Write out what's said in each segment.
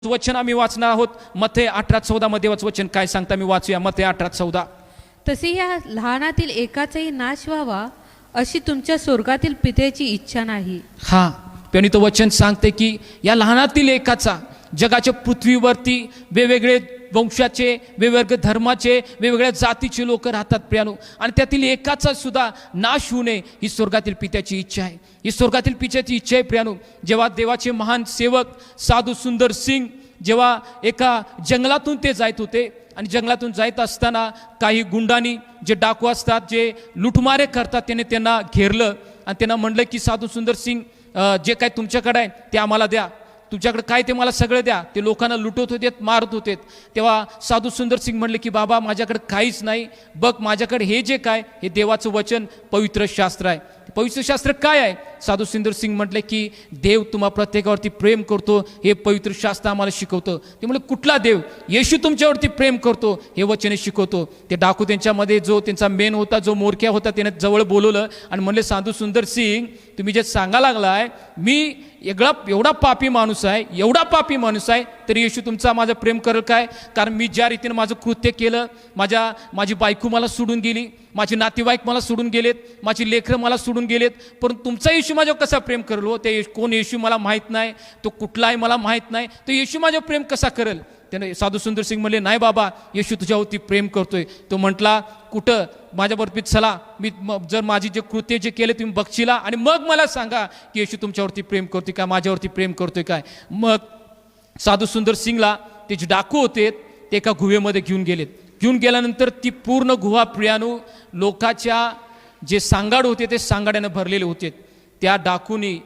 वचन आम्ही वाचणार आहोत. मत्ते 18:14 मध्ये वचन काय सांगता मी वाचूया. मत्ते 18:14. तसे या लहानातील एकाचाही नाश व्हावा अशी तुमच्या स्वर्गातील पित्याची इच्छा नाही. हा पण तो वचन सांगते की या लहानातील एकाचा, जगाच्या पृथ्वीवरती वेगवेगळे वंशाचे, वेगवेगळे धर्माचे, वेगवेगळ्या जातीचे लोक राहतात प्रियानो, आणि त्यातील एकाचा सुद्धा नाश होऊ नये ही स्वर्गातील पित्याची इच्छा आहे. ही स्वर्गातील पित्याची इच्छा आहे प्रियानो. जेव्हा देवाचे महान सेवक साधू सुंदर सिंग जेव्हा एका जंगलातून ते जात होते, आणि जंगलातून जात असताना काही गुंडांनी, जे डाकू असतात, जे लुटमारे करतात, त्याने त्यांना घेरलं आणि त्यांना म्हणलं की साधू सुंदर सिंग, जे काय तुमच्याकडे आहे ते आम्हाला द्या, तुमच्याकडे काय ते मला सगळं द्या. ते लोकांना लुटत होते, मारत होते. तेव्हा साधू सुंदर सिंग म्हणले की बाबा माझ्याकडे काहीच नाही, बघ माझ्याकडे हे जे काय हे देवाचं वचन, पवित्र शास्त्र आहे. पवित्र शास्त्र काय आहे? साधू सुंदर सिंग म्हटले की देव तुम्हा प्रत्येकावरती प्रेम करतो, हे पवित्र शास्त्र आम्हाला शिकवतं. ते म्हणले कुठला देव? येशू तुमच्यावरती प्रेम करतो हे वचन शिकवतो. ते डाकू त्यांच्यामध्ये जो त्यांचा मेन होता, जो मोरक्या होता, त्याने जवळ बोलवलं आणि म्हणले साधू सुंदर सिंग तुम्ही जे सांगा लागलाय, मी एवढा पापी माणूस आहे, एवढा पापी माणूस आहे, तरी येशू तुमचा माझं प्रेम करेल काय? कारण मी ज्या रीतीने माझं कृत्य केलं, माझी बायको मला सोडून गेली, माझे नातेवाईक मला सोडून गेलेत, माझी लेकरं मला सोडून गेलेत, परंतु तुमचा येशू माझ्यावर कसा प्रेम करेल हो? ते कोण येशू मला माहीत नाही, तो कुठला आहे मला माहीत नाही, तो येशू माझ्यावर प्रेम कसा करेल? त्याने साधू सुंदर सिंग म्हणले नाही बाबा, येशू तुझ्यावरती प्रेम करतोय. तो म्हटला कुठं? माझ्यावरती चला, मी जर माझी जे कृत्य जे केले तुम्ही बघशीला, आणि मग मला सांगा की येशू तुमच्यावरती प्रेम करतोय का, माझ्यावरती प्रेम करतोय काय. मग साधू सुंदर सिंगला ते जे डाकू होते ते एका गुहेमध्ये घेऊन गेलेत. घेऊन गेल्यानंतर ती पूर्ण गुहा प्रियानू लोकाच्या जे सांगाड होते ते सांगाड्यानं भरलेले होते. त्या डाकूनी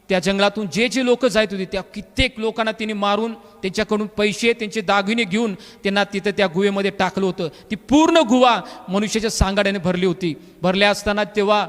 त्या जंगलातून जे जे लोक जात होते त्या कित्येक लोकांना तिने मारून, त्यांच्याकडून पैसे, त्यांचे दागिने घेऊन त्यांना तिथं त्या गुहेमध्ये टाकलं होतं. ती पूर्ण गुहा मनुष्याच्या सांगाड्याने भरली होती. भरल्या असताना तेव्हा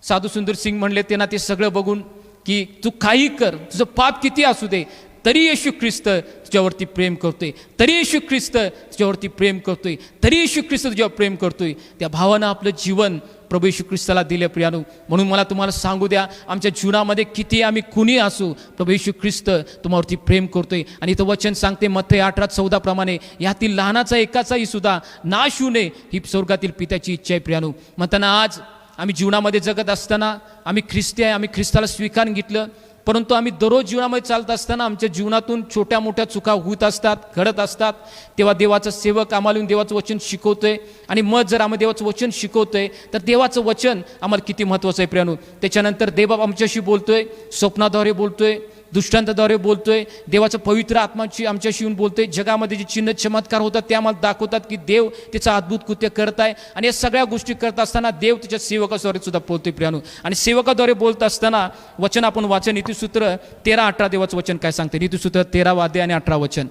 साधू सुंदर सिंग म्हणले त्यांना ते सगळं बघून की तू काही कर, तुझं पाप किती असू दे, तरी येशू ख्रिस्त तुझ्यावरती प्रेम करतोय, तरी येशू ख्रिस्त तुझ्यावरती प्रेम करतोय, तरी येशू ख्रिस्त तुझ्यावर प्रेम करतोय. त्या भावानं आपलं जीवन प्रभू येशू ख्रिस्ताला दिले प्रियानो. म्हणून मला तुम्हाला सांगू द्या, आमच्या जीवनामध्ये किती आम्ही कुणी असू, प्रभू येशू ख्रिस्त तुम्हावरती प्रेम करतोय. आणि इथं वचन सांगते मत्ते 18:14 प्रमाणे, यातील लहानाचा एकाचाही सुद्धा नाश होऊ नये ही स्वर्गातील पित्याची इच्छा आहे प्रियानो. म्हणताना आज आम्ही जीवनामध्ये जगत असताना आम्ही ख्रिस्ती आहे, आम्ही ख्रिस्ताला स्वीकारून घेतलं, परंतु आम्ही दररोज जीवनामध्ये चालत असताना आमच्या जीवनातून छोट्या मोठ्या चुका होत असतात, घडत असतात. तेव्हा देवाचा सेवक आम्हाला देवाचं वचन शिकवतोय, आणि मग जर आम्ही देवाचं वचन शिकवतोय तर देवाचं वचन आम्हाला किती महत्त्वाचं आहे प्रियानो. त्याच्यानंतर देवबाप आमच्याशी बोलतोय, स्वप्नाद्वारे बोलतोय, दृष्टांताद्वारे बोलतोय, देवाचं पवित्र आत्माची आमच्याशी येऊन बोलतोय. जगामध्ये जे चिन्ह चमत्कार होतात ते आम्हाला दाखवतात की देव त्याचं अद्भुत कृत्य करत आहे. आणि या सगळ्या गोष्टी करत असताना देव त्याच्या सेवकाद्वारे सुद्धा बोलतोय प्रियानो. आणि सेवकाद्वारे बोलत असताना वचन आपण वाचन नीतिसूत्र 13-18 देवाचं वचन काय सांगते. नीतिसूत्र 13 अध्याय आणि 18 वचन.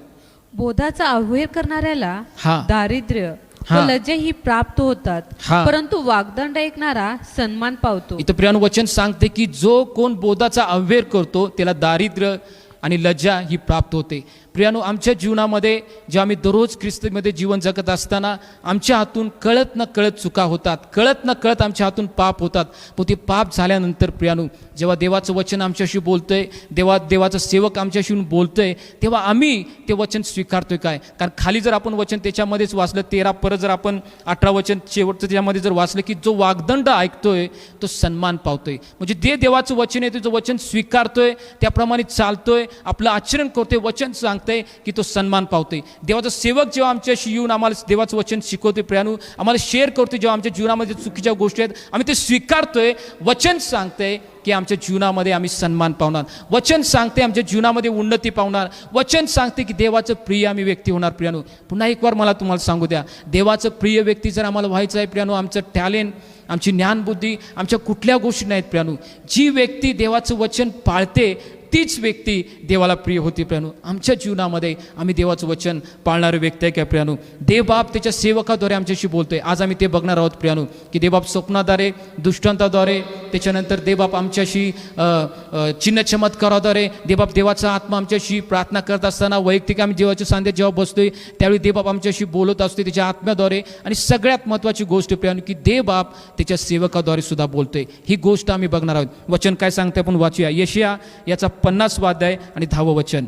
बोधाचा अवहेर करणाऱ्याला हा. दारिद्र्य व लज्जा ही प्राप्त होतात, परंतु वाग्दंड ऐकणारा सन्मान पावतो. इथं प्रियानो वचन सांगते की जो कोण बोधाचा अवहेर करतो त्याला दारिद्र्य आणि लज्जा ही प्राप्त होते. प्रियानो, आमच्या जीवनामध्ये जेव्हा आम्ही दररोज ख्रिस्तीमध्ये जीवन जगत असताना आमच्या हातून कळत न कळत चुका होतात, कळत न कळत आमच्या हातून पाप होतात. पण ते पाप झाल्यानंतर प्रियानो, जेव्हा देवाचं वचन आमच्याशी बोलतंय, देवाचा सेवक आमच्याशी बोलतोय, तेव्हा आम्ही ते वचन स्वीकारतोय काय? कारण खाली जर आपण वचन त्याच्यामध्येच वाचलं 13 परत जर आपण 18 वचन शेवटचं त्याच्यामध्ये जर वाचलं की जो वाग्दंड ऐकतोय तो सन्मान पावतोय. म्हणजे जे देवाचं वचन आहे त्याचं वचन स्वीकारतोय, त्याप्रमाणे चालतोय, आपलं आचरण करतोय, वचन सांगतोय की तो सन्मान पावतोय. देवाचा सेवक जेव्हा आमच्याशी येऊन आम्हाला देवाचं वचन शिकवतोय प्रियानो, आम्हाला शेअर करतोय, जेव्हा आमच्या जीवनामध्ये चुकीच्या गोष्टी आहेत आम्ही ते स्वीकारतोय, वचन सांगतंय की आमच्या जीवनामध्ये आम्ही सन्मान पावणार, वचन सांगते आमच्या जीवनामध्ये उन्नती पावणार, वचन सांगते की देवाचं प्रिय आम्ही व्यक्ती होणार प्रियानो. पुन्हा एक वार मला तुम्हाला सांगू द्या, देवाचं प्रिय व्यक्ती जर आम्हाला व्हायचं आहे प्रियानो, आमचं टॅलेंट, आमची ज्ञानबुद्धी, आमच्या कुठल्या गोष्टी नाहीत प्रियानो. जी व्यक्ती देवाचं वचन पाळते तीच व्यक्ती देवाला प्रिय होती प्रियानो. आमच्या जीवनामध्ये आम्ही देवाचं वचन पाळणारे व्यक्ती आहे का प्रियानो? देवबाप त्याच्या सेवकाद्वारे आमच्याशी बोलतोय. आज आम्ही ते बघणार आहोत प्रियानो की देवबाप स्वप्नाद्वारे, दृष्टांताद्वारे, त्याच्यानंतर देवबाप आमच्याशी चिन्ह चमत्काराद्वारे, देवबाप देवाचा आत्मा आमच्याशी प्रार्थना करत असताना वैयक्तिक आम्ही देवाच्या सांध्यात जेव्हा बसतोय त्यावेळी देवबाप आमच्याशी बोलत असतोय त्याच्या आत्म्याद्वारे. आणि सगळ्यात महत्त्वाची गोष्ट प्रियानो की देवबाप त्याच्या सेवकाद्वारे सुद्धा बोलतोय. ही गोष्ट आम्ही बघणार आहोत. वचन काय सांगते आपण वाचूया. यशाया याचा 50 अध्याय आणि 10 वचन.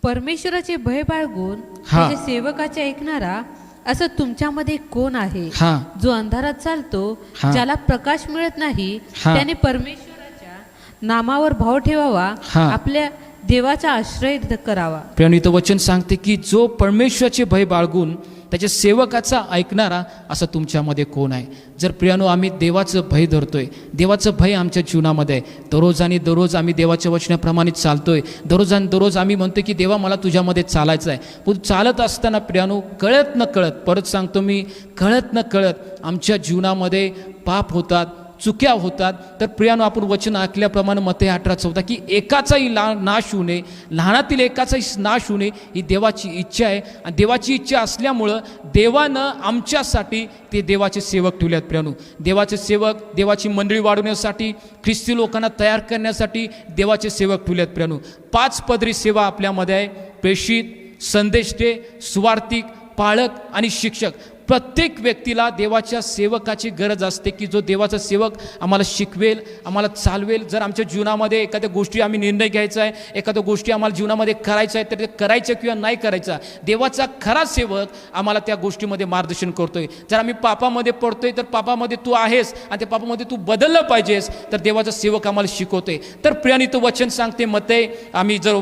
परमेश्वराचे भय बाळगून हा. त्याच्या सेवकाचे ऐकणारा असं तुमच्यामध्ये कोण आहे, हा. जो अंधारात चालतो, हा. ज्याला प्रकाश मिळत नाही, हा. त्याने परमेश्वराच्या नामावर भाव ठेवावा, हा. आपल्या देवाचा आश्रय करावा. प्रियानो, इथं वचन सांगते की जो परमेश्वराचे भय बाळगून त्याच्या सेवकाचा ऐकणारा असं तुमच्यामध्ये कोण आहे. जर प्रियानो आम्ही देवाचं भय धरतोय, देवाचं भय आमच्या जीवनामध्ये आहे, दररोज आणि दररोज आम्ही देवाच्या वचनाप्रमाणे चालतोय, दररोज आणि दररोज आम्ही म्हणतो की देवा मला तुझ्यामध्ये चालायचं आहे. पण चालत असताना प्रियानो कळत न कळत, परत सांगतो मी, कळत न कळत आमच्या जीवनामध्ये पाप होतात, चुक्या होतात. तर प्रियानो आपण वचन ऐकल्याप्रमाणे मत्तेय 18:14 की एकाचाही नाश होऊ नये, लहानातील एकाचाही नाश होऊ नये ही देवाची इच्छा आहे. आणि देवाची इच्छा असल्यामुळं देवानं आमच्यासाठी ते देवाचे सेवक ठेवले आहेत. प्रियानो, देवाचे सेवक देवाची मंडळी वाढवण्यासाठी, ख्रिस्ती लोकांना तयार करण्यासाठी देवाचे सेवक ठेवले आहेत. प्रियानो, 5 पदरी सेवा आपल्यामध्ये आहे: प्रेषित, संदेष्टे, सुवार्तिक, पाळक आणि शिक्षक. प्रत्येक व्यक्तीला देवाच्या सेवकाची गरज असते की जो देवाचा सेवक आम्हाला शिकवेल, आम्हाला चालवेल. जर आमच्या जीवनामध्ये एखाद्या गोष्टी आम्ही निर्णय घ्यायचा आहे, एखाद्या गोष्टी आम्हाला जीवनामध्ये करायचं आहे, तर ते करायचं किंवा नाही करायचं, देवाचा खरा सेवक आम्हाला त्या गोष्टीमध्ये मार्गदर्शन करतोय. जर आम्ही पापामध्ये पडतोय तर पापामध्ये तू आहेस आणि त्या पापामध्ये तू बदललं पाहिजेस, तर देवाचा सेवक आम्हाला शिकवतोय. तर प्रियानी तो वचन सांगते मत्तेय, आम्ही जर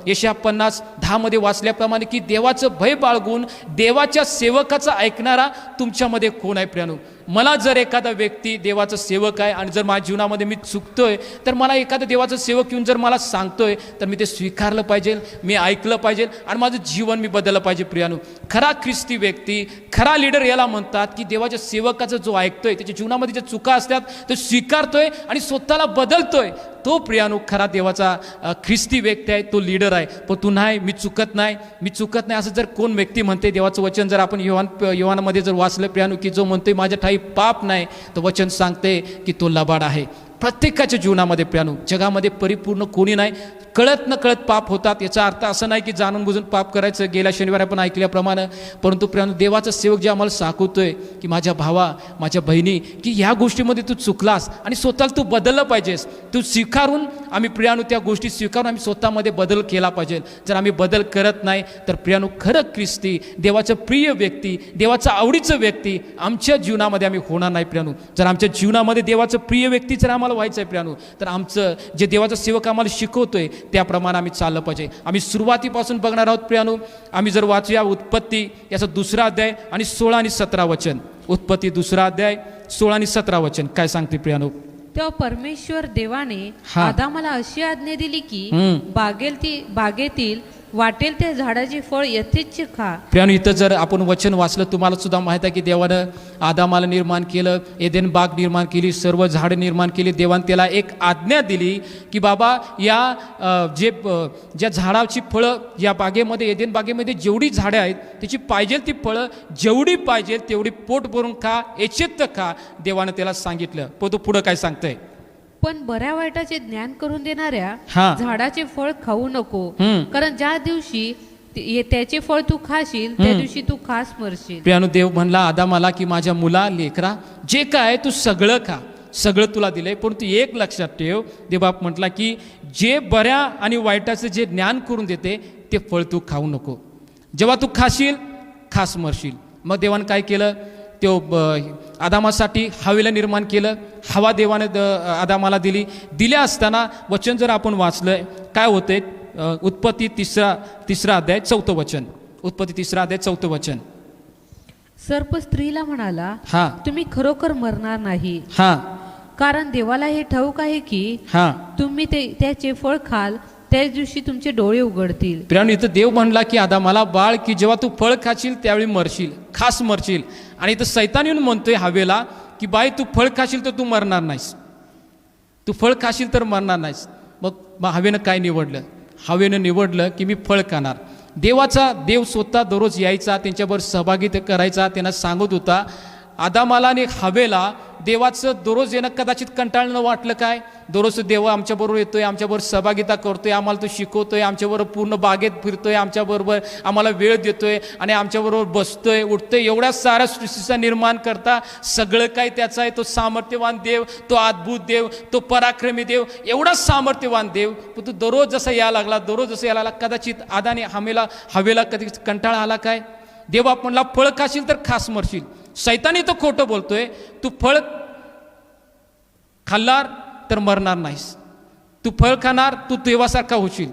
यशाया 50:10 वाचल्याप्रमाणे की देवाचं भय बाळगून देवाच्या सेवकाचा ऐकणारा तुमच्यामध्ये कोण आहे. प्रियानो, मला जर एखादा व्यक्ती देवाचा सेवक आहे आणि जर माझ्या जीवनामध्ये मी चुकतोय, तर मला एखादा देवाचा सेवक येऊन जर मला सांगतोय तर मी ते स्वीकारलं पाहिजे, मी ऐकलं पाहिजे आणि माझं जीवन मी बदललं पाहिजे. प्रियानो, खरा ख्रिस्ती व्यक्ती, खरा लीडर याला म्हणतात की देवाच्या सेवकाचा जो ऐकतोय, त्याच्या जीवनामध्ये ज्या चुका असतात तो स्वीकारतोय आणि स्वतःला बदलतोय, तो प्रियानो खरा देवाचा ख्रिस्ती व्यक्ती आहे, तो लीडर आहे. पण तू नाही, मी चुकत नाही, मी चुकत नाही असं जर कोण व्यक्ती म्हणते, देवाचं वचन जर आपण योहानामध्ये जर वाचलं प्रियानो की जो म्हणतोय माझ्या ठाई पाप नाही, तर वचन सांगते की तो लबाड आहे. प्रत्येकाच्या जीवनामध्ये प्रियानो, जगामध्ये परिपूर्ण कोणी नाही, कळत न कळत पाप होतात. याचा अर्थ असं नाही की जाणून बुजून पाप करायचं. गेल्या शनिवारी आपण ऐकल्याप्रमाणे, परंतु प्रियानो देवाचा सेवक जे आम्हाला सांगतोय की माझ्या भावा, माझ्या बहिणी, की ह्या गोष्टीमध्ये तू चुकलास आणि स्वतःला तू बदललं पाहिजेस. तू स्वीकारून आम्ही प्रियानो त्या गोष्टी स्वीकारून आम्ही स्वतःमध्ये बदल केला पाहिजे. जर आम्ही बदल करत नाही तर प्रियानो खरं ख्रिस्ती, देवाचं प्रिय व्यक्ती, देवाचं आवडीचं व्यक्ती आमच्या जीवनामध्ये आम्ही होणार नाही. प्रियानो, जर आमच्या जीवनामध्ये देवाचं प्रिय व्यक्ती जर आम्हाला व्हायचं आहे प्रियानो, तर आमचं जे देवाचा सेवक आम्हाला शिकवतोय त्याप्रमाणे आम्ही चाललं पाहिजे. आम्ही सुरुवातीपासून बघणार आहोत प्रियानो. आम्ही जर वाचूया उत्पत्ती याचा 2 अध्याय आणि 16 आणि 17 वचन. उत्पत्ती 2 अध्याय 16 आणि 17 वचन काय सांगते प्रियानो? तेव्हा परमेश्वर देवाने हा. आदामाला अशी आज्ञा दिली की हम्म. बागेतील वाटेल त्या झाडाचे फळ यथेच्छ खा. प्रियानो, इथं जर आपण वचन वाचलं, तुम्हाला सुद्धा माहित आहे की देवानं आदामाला निर्माण केलं, एदेन बाग निर्माण केली, सर्व झाडं निर्माण केली. देवानं त्याला एक आज्ञा दिली की बाबा या ज्या झाडाची फळं या बागेमध्ये, एदेन बागेमध्ये जेवढी झाडं आहेत त्याची पाहिजे ती फळं जेवढी पाहिजे तेवढी पोट भरून खा, एचेत खा, देवानं त्याला सांगितलं. पण तो पुढं काय सांगतंय? पण बऱ्या वाईटाचे ज्ञान करून देणाऱ्या हा. झाडाचे फळ खाऊ नको, हम्म. कारण ज्या दिवशी त्याचे फळ तू खाशील त्या दिवशी तू खास मरशील. प्रियानो, देव म्हणला आदामाला की माझ्या मुला, लेकरा, जे काय तू सगळं खा, सगळं तुला दिलंय, पण तू एक लक्षात ठेव, देवबाप म्हटला की जे बऱ्या आणि वाईटाचं जे ज्ञान करून देते ते फळ तू खाऊ नको. जेव्हा तू खाशील खास मरशील. मग देवानं काय केलं? तो आदामासाठी हवेला निर्माण केलं. हवा देवानं आदामाला दिल्या असताना वचन जर आपण वाचलं काय होते? उत्पत्ती 3 अध्याय 4 वचन. उत्पत्ती 3 अध्याय 4 वचन. सर्प स्त्रीला म्हणाला, हा तुम्ही खरोखर मरणार नाही, हा कारण देवाला हे ठाऊक आहे की हा तुम्ही त्याचे फळ खाल त्याच दिवशी तुमचे डोळे उघडतील. प्रियानो, इथं देव म्हणला की आदामाला, बाळ, की जेव्हा तू फळ खाशील त्यावेळी मरशील, खास मरशील. आणि इथं सैतान येऊन म्हणतोय हवेला की बाई तू फळ खाशील तर तू मरणार नाहीस, तू फळ खाशील तर मरणार नाहीस. मग हवेनं काय निवडलं? हवेनं निवडलं की मी फळ खाणार. देव स्वतः दररोज यायचा, त्यांच्याबरोबर सहभागी करायचा, त्यांना सांगत होता आदामाला आणि हवेला देवाचं दररोज येणं कदाचित कंटाळणं वाटलं काय? दररोज देव आमच्याबरोबर येतोय, आमच्याबरोबर सहभागिता करतोय, आम्हाला तो शिकवतोय, आमच्याबरोबर पूर्ण बागेत फिरतोय, आमच्याबरोबर आम्हाला वेळ देतोय आणि आमच्याबरोबर बसतोय उठतोय. एवढ्या साऱ्या सृष्टीचा निर्माण करता सगळं काही त्याचा आहे. तो सामर्थ्यवान देव, तो अद्भुत देव, तो पराक्रमी देव, एवढा सामर्थ्यवान देव. पण तो दररोज जसा यायला लागला, दररोज जसं यायला लागला, कदाचित आदाने हवेला कधी कंटाळा आला काय? देव आपणला फळ खाशील तर खास मरशील. सैतानी तो खोटं बोलतोय, तू फळ खाल्लार तर मरणार नाहीस, तू फळ खाणार तू देवासारखा होशील.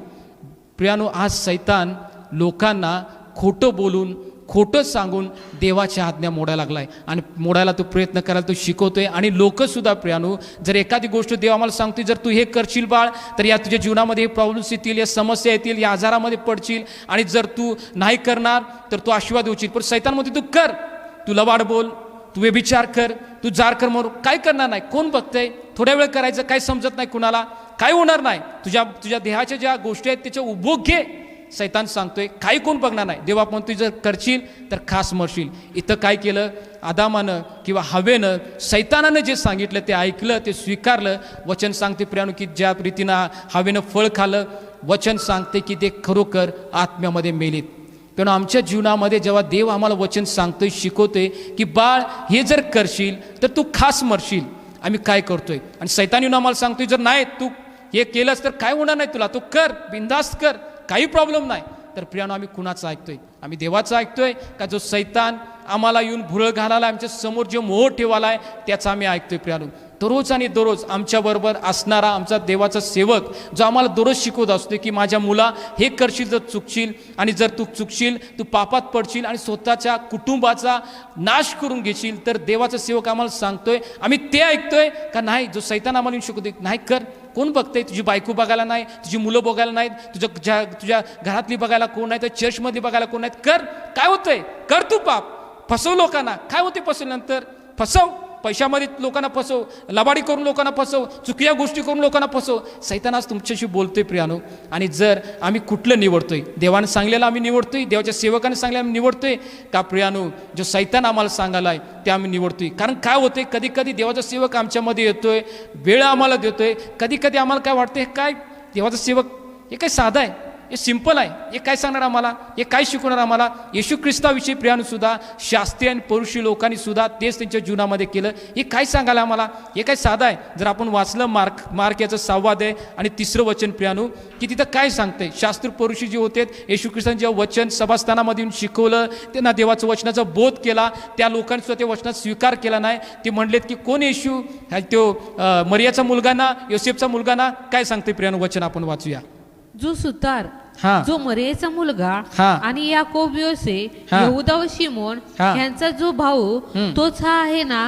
प्रियानो, आज सैतान लोकांना खोटं बोलून खोटं सांगून देवाच्या आज्ञा मोडायला लागलाय आणि मोडायला तो प्रयत्न करायला तो शिकवतोय. आणि लोकसुद्धा प्रियानो, जर एखादी गोष्ट देव आम्हाला सांगतोय, जर तू हे करशील बाळ तर या तुझ्या जीवनामध्ये हे प्रॉब्लेम्स येतील, या समस्या येतील, या आजारामध्ये पडशील, आणि जर तू नाही करणार तर तू आशीर्वाद होशील. पण सैतानमध्ये तू कर, तू लबाड बोल, तू व्यभिचार कर, तू जार कर, मग काय करणार नाही? कोण बघतंय? थोड्या वेळ करायचं, काय समजत नाही कुणाला, काय होणार नाही. तुझ्या देहाच्या ज्या गोष्टी आहेत त्याच्या उपभोग घे. सैतान सांगतोय काही कोण बघणार नाही. देवा पण तू जर करशील तर खास मरशील. इथं काय केलं? आदामानं किंवा हवेनं सैतानानं जे सांगितलं ते ऐकलं, ते स्वीकारलं. वचन सांगते प्रियानो की ज्या रीतीनं हवेनं फळ खाल्लं, वचन सांगते की ते खरोखर आत्म्यामध्ये मेलीत. पण आमच्या जीवनामध्ये जेव्हा देव आम्हाला वचन सांगतोय, शिकवतोय की बाळ हे जर करशील तर तू खास मरशील, आम्ही काय करतोय? आणि सैतान आम्हाला सांगतोय जर नाही तू हे केलंस तर काय होणार नाही तुला, तू कर, बिंदास्त कर, काही प्रॉब्लेम नाही. तर प्रियानो, आम्ही कुणाचं ऐकतोय? आम्ही देवाचं ऐकतोय का जो सैतान आम्हाला येऊन भुरळ घालायला, आमच्या समोर जो मोह ठेवायला आहे त्याचा आम्ही ऐकतोय? प्रियानो, दररोज आणि दररोज आमच्याबरोबर असणारा आमचा देवाचा सेवक जो आम्हाला दररोज शिकवत असतो की माझ्या मुला हे करशील तर चुकशील, आणि जर तू चुकशील तू पापात पडशील आणि स्वतःच्या कुटुंबाचा नाश करून घेशील. तर देवाचा सेवक आम्हाला सांगतोय, आम्ही ते ऐकतोय का नाही? जो सैतान आम्हाला येऊन शिकवतोय नाही कर, कोण बघतंय? तुझी बायको बघायला नाही, तुझी मुलं बघायला नाहीत, तुझ्या घरातली बघायला कोण नाही, तर चर्चमध्ये बघायला कोण नाहीत. कर, काय होतंय? कर तू पाप, फसव लोकांना. काय होते फसवल्यानंतर? फसव, पैशामध्ये लोकांना फसव, लबाडी करून लोकांना फसव, चुकीच्या गोष्टी करून लोकांना फसव. सैतान आज तुमच्याशी बोलतोय प्रियानो. आणि जर आम्ही कुठलं निवडतोय? देवाने सांगलेलं आम्ही निवडतोय, देवाच्या सेवकाने सांगलेलं आम्ही निवडतोय का प्रियानो जो सैतान आम्हाला सांगायलाय ते आम्ही निवडतोय? कारण काय होतंय, कधी कधी देवाचा सेवक आमच्यामध्ये येतोय, वेळ आम्हाला देतोय, कधी कधी आम्हाला काय वाटतंय, काय देवाचा सेवक हे काय साधा आहे, हे सिंपल आहे, हे काय सांगणार आम्हाला, हे काय शिकवणार आम्हाला? येशू ख्रिस्ताविषयी प्रियानो सुद्धा शास्त्रीय आणि पौरुषी लोकांनी सुद्धा तेच त्यांच्या जीवनामध्ये केलं. हे काय सांगायला आम्हाला? हे काय साधा आहे. जर आपण वाचलं मार्क याचं 6 अध्याय आणि 3 वचन प्रियानो, की तिथं काय सांगतंय? शास्त्र पौरुषी जे होते, येशू ख्रिस्तांनी जेव्हा वचन सभास्थानामध्ये येऊन शिकवलं, त्यांना देवाचं वचनाचा बोध केला, त्या लोकांनी सुद्धा त्या वचनाचा स्वीकार केला नाही. ते म्हणलेत की कोण येशू? तो मरियाचा मुलगा ना, योसेफचा मुलगा ना? काय सांगते प्रियानो वचन आपण वाचूया. जो सुतार, हा, जो मरियेचा मुलगा, हा, आणि याकोब, योसे, हा, यहुदा व शिमोन यांचा जो भाऊ, तोच हा आहे ना?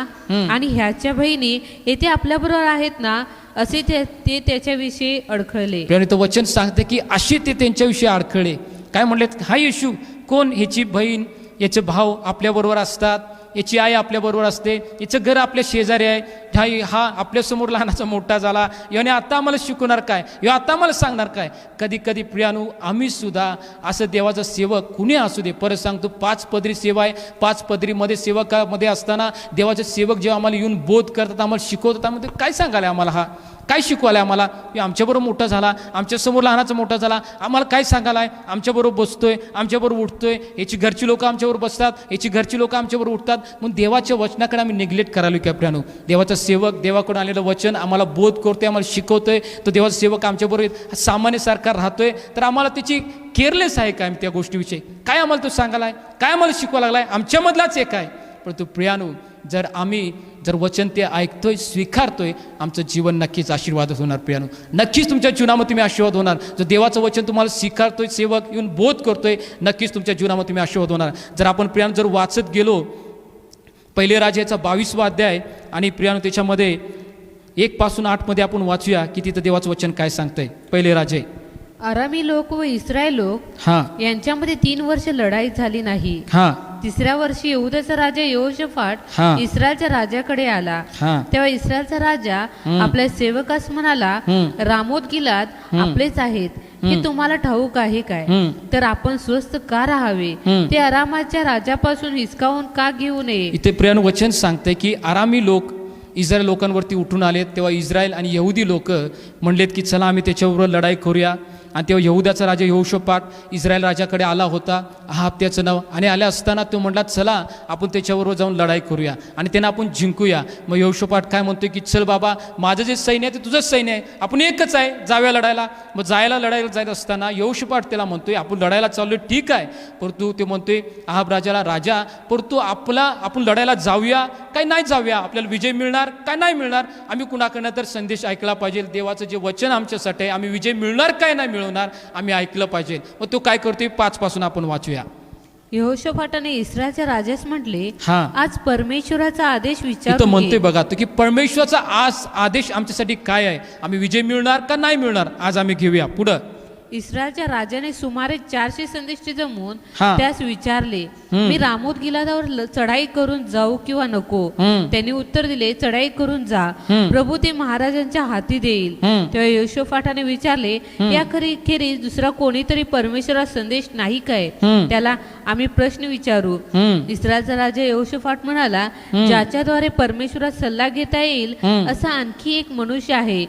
आणि ह्याच्या बहिणी येथे आपल्या बरोबर आहेत ना? असे ते त्याच्याविषयी अडखळले. तो वचन सांगते की असे ते त्यांच्याविषयी अडखळे. काय म्हणलेत? हा येशू कोण? ह्याची बहीण, याचे भाऊ आपल्याबरोबर असतात, याची आई आपल्याबरोबर असते, याचं घर आपल्या शेजारी आहे, हा आपल्यासमोर लहानाचा मोठा झाला, याने आता आम्हाला शिकवणार काय, या आता आम्हाला सांगणार काय? कधी कधी प्रियानो आम्ही सुद्धा असं देवाचा सेवक कुणी असू दे, परत सांगतो 5 पदरी सेवा आहे, 5 पदरीमध्ये सेवकामध्ये असताना देवाचे सेवक जेव्हा आम्हाला येऊन बोध करतात, आम्हाला शिकवतात, आम्हाला काय सांगायला आम्हाला? हा काय शिकवायला आम्हाला? आमच्याबरोबर मोठा झाला, आमच्यासमोर लहानाचा मोठा झाला, आम्हाला काय सांगायला आहे? आमच्याबरोबर बसतोय, आमच्याबरोबर उठतोय, याची घरची लोक आमच्याबरोबर बसतात, याची घरची लोक आमच्याबरोबर उठतात. मग देवाच्या वचनाकडे आम्ही निग्लेक्ट करायला की प्रियानो? देवाचा सेवक देवाकडून आलेलं वचन आम्हाला बोध करतोय, आम्हाला शिकवतोय, तो देवाचा सेवक आमच्याबरोबर सामान्यसारखा राहतोय, तर आम्हाला त्याची केअरलेस आहे काय त्या गोष्टीविषयी? काय आम्हाला तो सांगायला आहे? काय आम्हाला शिकवा लागलाय? आमच्यामधलाच एक आहे. परंतु प्रियानो, जर आम्ही वचन ते ऐकतोय, स्वीकारतोय, आमचं जीवन नक्कीच आशीर्वाद होणार. प्रियानो, नक्कीच तुमच्या जीवनामध्ये तुम्ही आशीर्वाद होणार. जर देवाचं वचन तुम्हाला स्वीकारतोय, सेवक येऊन बोध करतोय, नक्कीच तुमच्या जीवनामध्ये तुम्ही आशीर्वाद होणार. जर आपण प्रियानो जर वाचत गेलो पहिले राजाचा 22वा अध्याय आणि प्रियानो त्याच्यामध्ये 1 पासून 8 मध्ये आपण वाचूया की तिथं देवाचं वचन काय सांगतंय. पहिले राजे. अरामी लोक व इस्रायल लोक यांच्यामध्ये 3 वर्ष लढाई झाली नाही. 3ऱ्या वर्षी यहूदाचा राजा यहोशाफाट इस्रायलच्या राजाकडे आला. तेव्हा इस्रायलचा राजा आपल्या सेवकास म्हणाला, रामोत गिलाद आपलेच आहेत, हे तुम्हाला ठाऊक आहे काय? तर आपण स्वस्थ का राहावे? ते आरामाच्या राजापासून हिसकावून का घेऊ नये? इथे प्रियानु वचन सांगते की आरामी लोक इस्रायल लोकांवरती उठून आलेत, तेव्हा इस्रायल आणि यहुदी लोक म्हणलेत की चला आम्ही त्याच्याबरोबर लढाई करूया. आणि तेव्हा यहुदाचा राजा यहोशापाट इस्रायल राजाकडे आला होता, आहाब त्याचं नाव, आणि आल्या असताना तो म्हणला चला आपण त्याच्याबरोबर जाऊन लढाई करूया आणि त्यांना आपण जिंकूया. मग यहोशापाट काय म्हणतोय की चल बाबा, माझं जे सैन्य आहे ते तुझंच सैन्य आहे, आपण एकच आहे, जाऊया लढायला. मग लढायला जायला असताना यहोशापाट त्याला म्हणतोय आपण लढायला चाललोय ठीक आहे, परंतु ते म्हणतोय आहाब राजाला, राजा परंतु आपण लढायला जाऊया काय नाही जाऊया, आपल्याला विजय मिळणार काय नाही मिळणार, आम्ही कुणाकडनं तर संदेश ऐकला पाहिजे, देवाचं जे वचन आमच्यासाठी आहे, आम्ही विजय मिळणार काय नाही मिळवणार आम्ही ऐकलं पाहिजे. मग तो काय करतोय 5 पासून आपण वाचूया. यहोशाफाटाने इस्रायलच्या राजास म्हटले, हा, आज परमेश्वराचा आदेश विचार म्हणतोय बघा तो की परमेश्वराचा आज आदेश आमच्यासाठी काय आहे, आम्ही विजय मिळणार का नाही मिळणार आज आम्ही घेऊया. पुढं इस्रायलच्या राजाने सुमारे 400 संदेष्टी जमवून त्यास विचारले, मी रामोत गिलादावर चढाई करून जाऊ किंवा नको? त्यांनी उत्तर दिले, चढाई करून जा, प्रभू ते महाराजांच्या हाती देईल. तेव्हा यहोशाफाटाने विचारले, या खेरीज दुसरा कोणीतरी परमेश्वराचा संदेश नाही काय? त्याला आम्ही प्रश्न विचारू. इस्रायलचा राजा यहोशाफाट म्हणाला, ज्याच्याद्वारे परमेश्वराचा सल्ला घेता येईल असा आणखी एक मनुष्य आहे,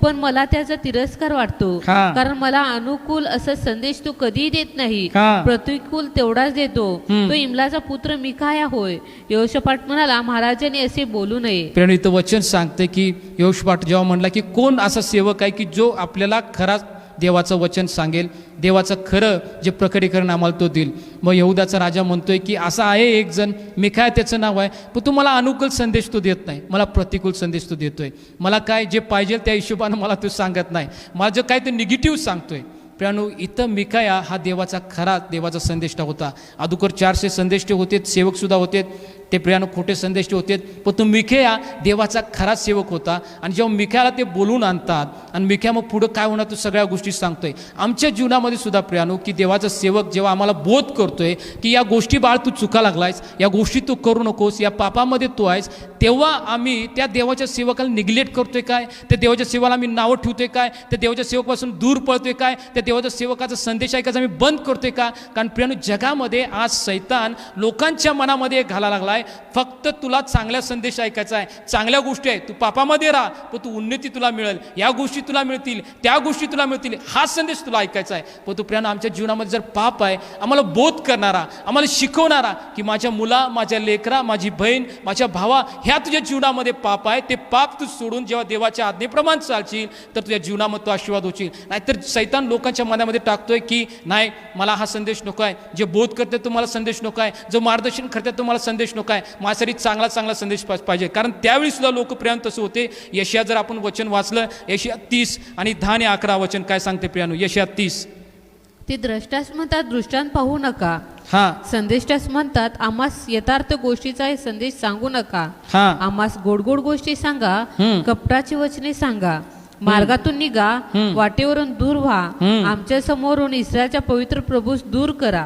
पण मला त्याचा तिरस्कार वाटतो, कारण मला अनुकूल असा संदेश तो कधीही देत नाही, प्रतिकूल तेवढाच देतो. तो इमलाचा पुत्र मिकाया होय. यहोशाफाट म्हणाला, महाराजांनी असे बोलू नये. प्रेरणा इथं वचन सांगते की यहोशाफाट जेव्हा म्हणला की कोण असा सेवक आहे की जो आपल्याला खरा देवाचं वचन सांगेल, देवाचं खरं जे प्रकटीकरण आम्हाला तो देईल. मग यहुदाचा राजा म्हणतोय की असा आहे एक जण, मिकाया त्याचं नाव आहे, पण तो मला अनुकूल संदेश तो देत नाही, मला प्रतिकूल संदेश तो देतोय. मला काय जे पाहिजे त्या हिशोबानं मला तो सांगत नाही, मला जे काय ते निगेटिव्ह सांगतोय. प्रियानो, इथं मिकाया हा देवाचा संदेश होता. अगोदर 400 संदेश होते, सेवक सुद्धा होते, ते प्रियानो खोटे संदेश होते, पण तो मिकाया देवाचा खरा सेवक होता. आणि जेव्हा मिकायाला ते बोलून आणतात आणि मिकाया मग पुढं काय होणार तो सगळ्या गोष्टी सांगतोय. आमच्या जीवनामध्ये सुद्धा प्रियानो की देवाचा सेवक जेव्हा आम्हाला बोध करतोय की या गोष्टी बाळ तू चुका लागलायस, या गोष्टी तू करू नकोस, या पापामध्ये तू आहेस, तेव्हा आम्ही त्या देवाच्या सेवकाला निग्लेक्ट करतोय काय, त्या देवाच्या सेवाला आम्ही नावं ठेवतोय काय, त्या देवाच्या सेवकापासून दूर पळतोय काय, त्या देवाच्या सेवकाचा संदेश ऐकायचा आम्ही बंद करतोय का? कारण प्रियानो, जगामध्ये आज सैतान लोकांच्या मनामध्ये घाला लागलाय, फक्त तुला चांगला संदेश ऐकायचा आहे, चांगल्या गोष्टी आहे, तू पापामध्ये राहा पण तू उन्नती तुला मिळेल, या गोष्टी तुला मिळतील, त्या गोष्टी तुला मिळतील, हा संदेश तुला ऐकायचा आहे. पण तू प्रियानो, आमच्या जीवनामध्ये जर पाप आहे, आम्हाला बोध करणारा, आम्हाला शिकवणारा की माझ्या मुला, माझ्या लेकरा, माझी बहीण, माझ्या भावा, ह्या तुझ्या जीवनामध्ये पाप आहे, ते पाप तू सोडून जेव्हा देवाच्या आज्ञेप्रमाणे चालशील तर तुझ्या जीवनामध्ये तो आशीर्वाद होशील. नाहीतर सैतान लोकांच्या मनामध्ये टाकतोय की नाही, मला हा संदेश नको आहे, जे बोध करते तुम्हाला संदेश नको आहे, जो मार्गदर्शन करते तुम्हाला संदेश नको आहे, माझ्यासाठी चांगला संदेश पाहिजे. कारण त्यावेळी सुद्धा लोक प्रियानो तसं होते. यशया जर आपण वचन वाचलं, यशया 30 आणि 10 आणि 11 वचन काय सांगते प्रियानो? यशया 30, ते द्रष्टास म्हणतात दृष्टांत पाहू नका, संदेष्टास म्हणतात आम्हास यथार्थ गोष्टीचा हे संदेश सांगू नका, आम्हास गोड गोड गोष्टी सांगा, कपटाची वचने सांगा, मार्गातून निघा, वाटेवरून दूर व्हा, आमच्या समोरून इस्रायलच्या पवित्र प्रभूस दूर करा.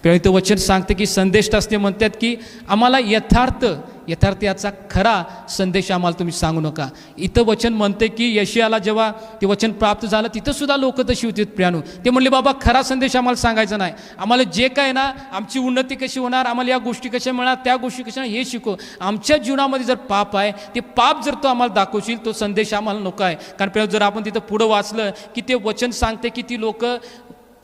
ते वचन सांगते की संदेश असते म्हणतात की आम्हाला यथार्थ याचा खरा संदेश आम्हाला तुम्ही सांगू नका. इथं वचन म्हणते की यशयाला जेव्हा ते वचन प्राप्त झालं तिथं सुद्धा लोक तशी होती प्रियानो. ते म्हणले बाबा खरा संदेश आम्हाला सांगायचा नाही, आम्हाला जे काय ना आमची उन्नती कशी होणार, आम्हाला या गोष्टी कशा मिळणार, त्या गोष्टी कशा हे शिकव. आमच्या जीवनामध्ये जर पाप आहे, ते पाप जर तो आम्हाला दाखवशील तो संदेश आम्हाला नको आहे. कारण प्रियानो, जर आपण तिथं पुढं वाचलं की ते वचन सांगते की ती लोक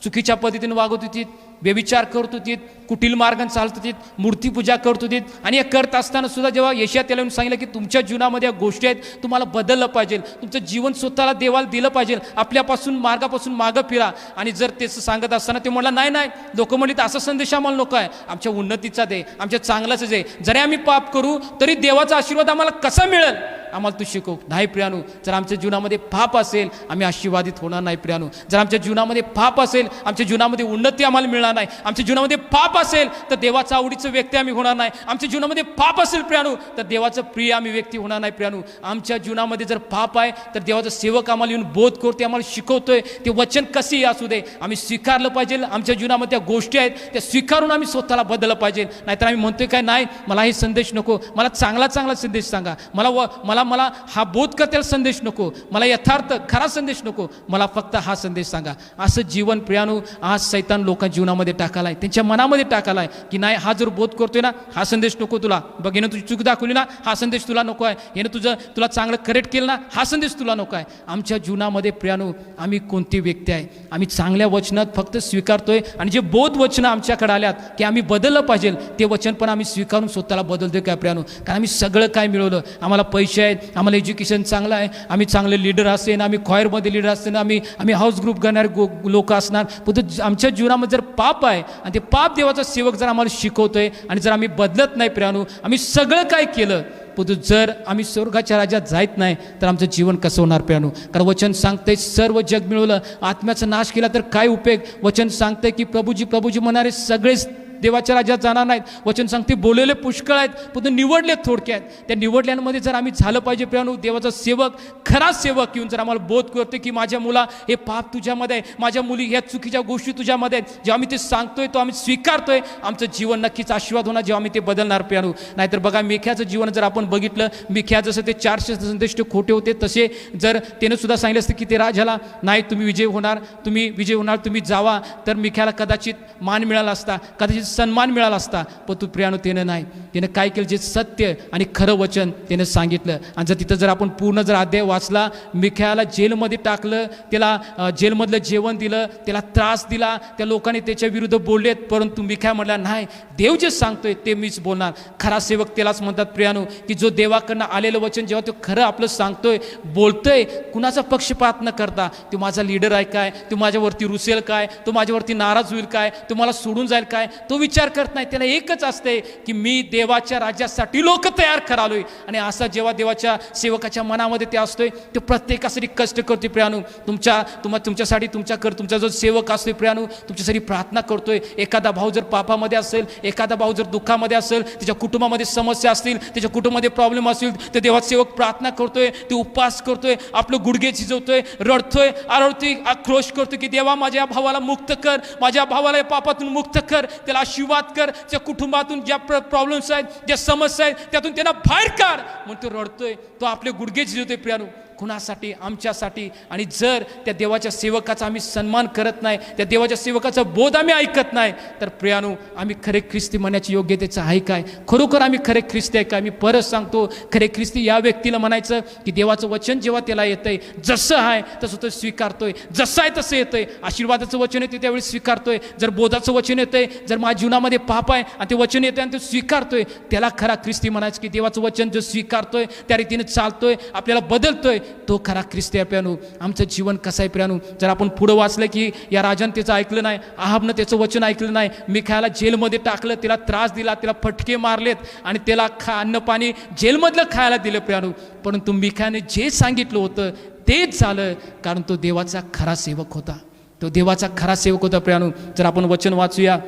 चुकीच्या पद्धतीने वागत होती, व्यभिचार करत होती, कुटील मार्गाने चालत होती, मूर्तीपूजा करत होती. आणि हे करत असताना सुद्धा जेव्हा यशया त्याला सांगितलं की तुमच्या जीवनामध्ये या गोष्टी आहेत, तुम्हाला बदललं पाहिजे, तुमचं जीवन स्वतःला देवाला दिलं पाहिजे, आपल्यापासून मार्गापासून मागं फिरा. आणि जर तेच सांगत असताना ते म्हणला नाही, लोक म्हणलीत असा संदेश आम्हाला नको आहे, आमच्या उन्नतीचा दे, आमच्या चांगलाच दे, जरी आम्ही पाप करू तरी देवाचा आशीर्वाद आम्हाला कसा मिळेल आम्हाला तू शिकव. नाही प्रियानो, जर आमच्या जीवनामध्ये पाप असेल आम्ही आशीर्वादित होणार नाही प्रियानो. जर आमच्या जीवनामध्ये पाप असेल, आमच्या जीवनामध्ये उन्नती आम्हाला मिळणार नाही. आमच्या जीवनामध्ये पाप असेल तर देवाचा आवडीचं व्यक्ती आम्ही होणार नाही. आमच्या जीवनामध्ये पाप असेल प्रियानो तर देवाचं प्रिय आम्ही व्यक्ती होणार नाही प्रियानो. आमच्या जीवनामध्ये जर पाप आहे तर देवाचा सेवक आम्हाला येऊन बोध करते, आम्हाला शिकवतोय, ते वचन कसेही असू दे आम्ही स्वीकारलं पाहिजे. आमच्या जीवनामध्ये त्या गोष्टी आहेत त्या स्वीकारून आम्ही स्वतःला बदललं पाहिजे. नाहीतर आम्ही म्हणतोय काय, नाही मला हे संदेश नको, मला चांगला संदेश सांगा, मला मला हा बोधकर्त्याला संदेश नको, मला यथार्थ खरा संदेश नको, मला फक्त हा संदेश सांगा. असं जीवन प्रियानो आज सैतान लोकांच्या जीवनामध्ये टाकालाय, त्यांच्या मनामध्ये टाकालाय की नाही हा जर बोध करतोय ना हा संदेश नको तुला, बघ यानं तुझी चूक दाखवली ना हा संदेश तुला नको आहे, यानं तुला चांगलं करेक्ट केलं ना हा संदेश तुला नको आहे. आमच्या जीवनामध्ये प्रियानो आम्ही कोणती व्यक्ती आहे, आम्ही चांगल्या वचनात फक्त स्वीकारतोय आणि जे बोध वचनं आमच्याकडे आल्यात की आम्ही बदललं पाहिजे ते वचन पण आम्ही स्वीकारून स्वतःला बदलतोय काय प्रियानो. कारण आम्ही सगळं काय मिळवलं, आम्हाला पैसे आहेत, आम्हाला एज्युकेशन चांगलं आहे, आम्ही चांगले लीडर असेल, आम्ही ख्वायरमध्ये लीडर असेल, आम्ही हाऊस ग्रुप करणारे लोक असणार, पण आमच्या जीवनामध्ये जर पाप आहे आणि ते पाप देवाचा सेवक जर आम्हाला शिकवतोय आणि जर आम्ही बदलत नाही प्रियानो, आम्ही सगळं काय केलं पण जर आम्ही स्वर्गाच्या राज्यात जायत नाही तर आमचं जीवन कसं होणार प्रियानो. कारण वचन सांगतंय सर्व जग मिळवलं आत्म्याचा नाश केला तर काय उपयोग. वचन सांगतंय की प्रभूजी म्हणणारे सगळेच देवाच्या राज्यात जाणार नाहीत. वचन सांगते बोललेले पुष्कळ आहेत पण निवडले थोडक्यात. त्या निवडल्यांमध्ये जर आम्ही झालं पाहिजे प्रियानो, देवाचा सेवक खरा सेवक येऊन जर आम्हाला बोध करते की माझ्या मुला हे पाप तुझ्यामध्ये आहे, माझ्या मुली ह्या चुकीच्या गोष्टी तुझ्यामध्ये आहेत, जेव्हा आम्ही ते सांगतोय तो आम्ही स्वीकारतोय, आमचं जीवन नक्कीच आशीर्वाद होणार जेव्हा आम्ही ते बदलणार प्रियानो. नाहीतर बघा मिख्याचं जीवन जर आपण बघितलं, मिख्या जसं ते 400 संदेश खोटे होते तसे जर त्यानं सुद्धा सांगितलं असतं की ते राजाला नाही तुम्ही विजय होणार, तुम्ही जावा, तर मिख्याला कदाचित मान मिळाला असता, कदाचित सन्मान मिळाला असता. पण तू प्रियानो त्यानं नाही, त्यानं काय केलं, जे सत्य आणि खरं वचन त्यानं सांगितलं. आणि जर तिथं जर आपण पूर्ण जर अध्याय वाचला, मिख्याला जेलमध्ये टाकलं, त्याला जेलमधलं जेवण दिलं, त्याला त्रास दिला, त्या लोकांनी त्याच्या विरुद्ध बोललेत, परंतु मिख्या म्हटला नाही देव जे सांगतोय ते मीच बोलणार. खरा सेवक त्यालाच म्हणतात प्रियानो की जो देवाकडनं आलेलं वचन जेव्हा तो खरं आपलं सांगतोय बोलतोय, कुणाचा पक्षपात न करता, तो माझा लीडर आहे काय, तो माझ्यावरती रुसेल काय, तो माझ्यावरती नाराज होईल काय, तो मला सोडून जाईल काय, तो विचार करत नाही. त्याला एकच असते की मी देवाच्या राज्यासाठी लोक तयार करालोय. आणि असा जेव्हा देवाच्या सेवकाच्या मनामध्ये ते असतोय तो प्रत्येकासाठी कष्ट करतोय प्रियानो. तुमच्यासाठी तुमचा जो सेवक असतोय प्रियानो तुमच्यासाठी प्रार्थना करतोय. एखादा भाऊ जर पापामध्ये असेल, एखादा भाऊ जर दुःखामध्ये असेल, त्याच्या कुटुंबामध्ये समस्या असतील, त्याच्या कुटुंबामध्ये प्रॉब्लेम असतील, तर देवाचा सेवक प्रार्थना करतोय, ते उपवास करतोय, आपलं गुडघे झिजवतोय, रडतोय, आरडतोय, आक्रोश करतोय की देवा माझ्या भावाला मुक्त कर, माझ्या भावाला या पापातून मुक्त कर, त्याला आशीर्वाद कर, त्या कुटुंबातून ज्या प्रॉब्लेम्स आहेत, ज्या समस्या आहेत त्यातून त्यांना बाहेर काढ म्हणून तो रडतोय, तो आपले गुडघे झिजवतोय प्रियानो कुणासाठी, आमच्यासाठी. आणि जर त्या देवाच्या सेवकाचा आम्ही सन्मान करत नाही, त्या देवाच्या सेवकाचा बोध आम्ही ऐकत नाही, तर प्रियानो आम्ही खरे ख्रिस्ती म्हणण्याची योग्यतेचं आहे काय, खरोखर आम्ही खरे ख्रिस्ती आहे काय. मी परत सांगतो, खरे ख्रिस्ती या व्यक्तीला म्हणायचं की देवाचं वचन जेव्हा त्याला येतंय जसं आहे तसं तो स्वीकारतोय, जसं आहे तसं येतंय. आशीर्वादाचं वचन येते त्यावेळी स्वीकारतोय, जर बोधाचं वचन येतंय, जर माझ्या जीवनामध्ये पाप आहे आणि ते वचन येते आणि ते स्वीकारतोय, त्याला खरा ख्रिस्ती म्हणायचं की देवाचं वचन जो स्वीकारतोय त्या रीतीने चालतोय, आपल्याला बदलतोय, तो खरा ख्रिस्ती आहे प्रियानो. आमचं जीवन कसं आहे प्रियानो. जर आपण पुढं वाचलं की या राजानं त्याचं ऐकलं नाही, आहाबनं त्याचं वचन ऐकलं नाही, मिखायाला जेलमध्ये टाकलं, त्याला त्रास दिला, त्याला फटके मारलेत आणि त्याला अन्न पाणी जेलमधलं खायला दिलं प्रियानो. परंतु मिखायाने जे सांगितलं होतं तेच झालं, कारण तो देवाचा खरा सेवक होता, तो देवाचा खरा सेवक होता प्रियानो. जर आपण वचन वाचूया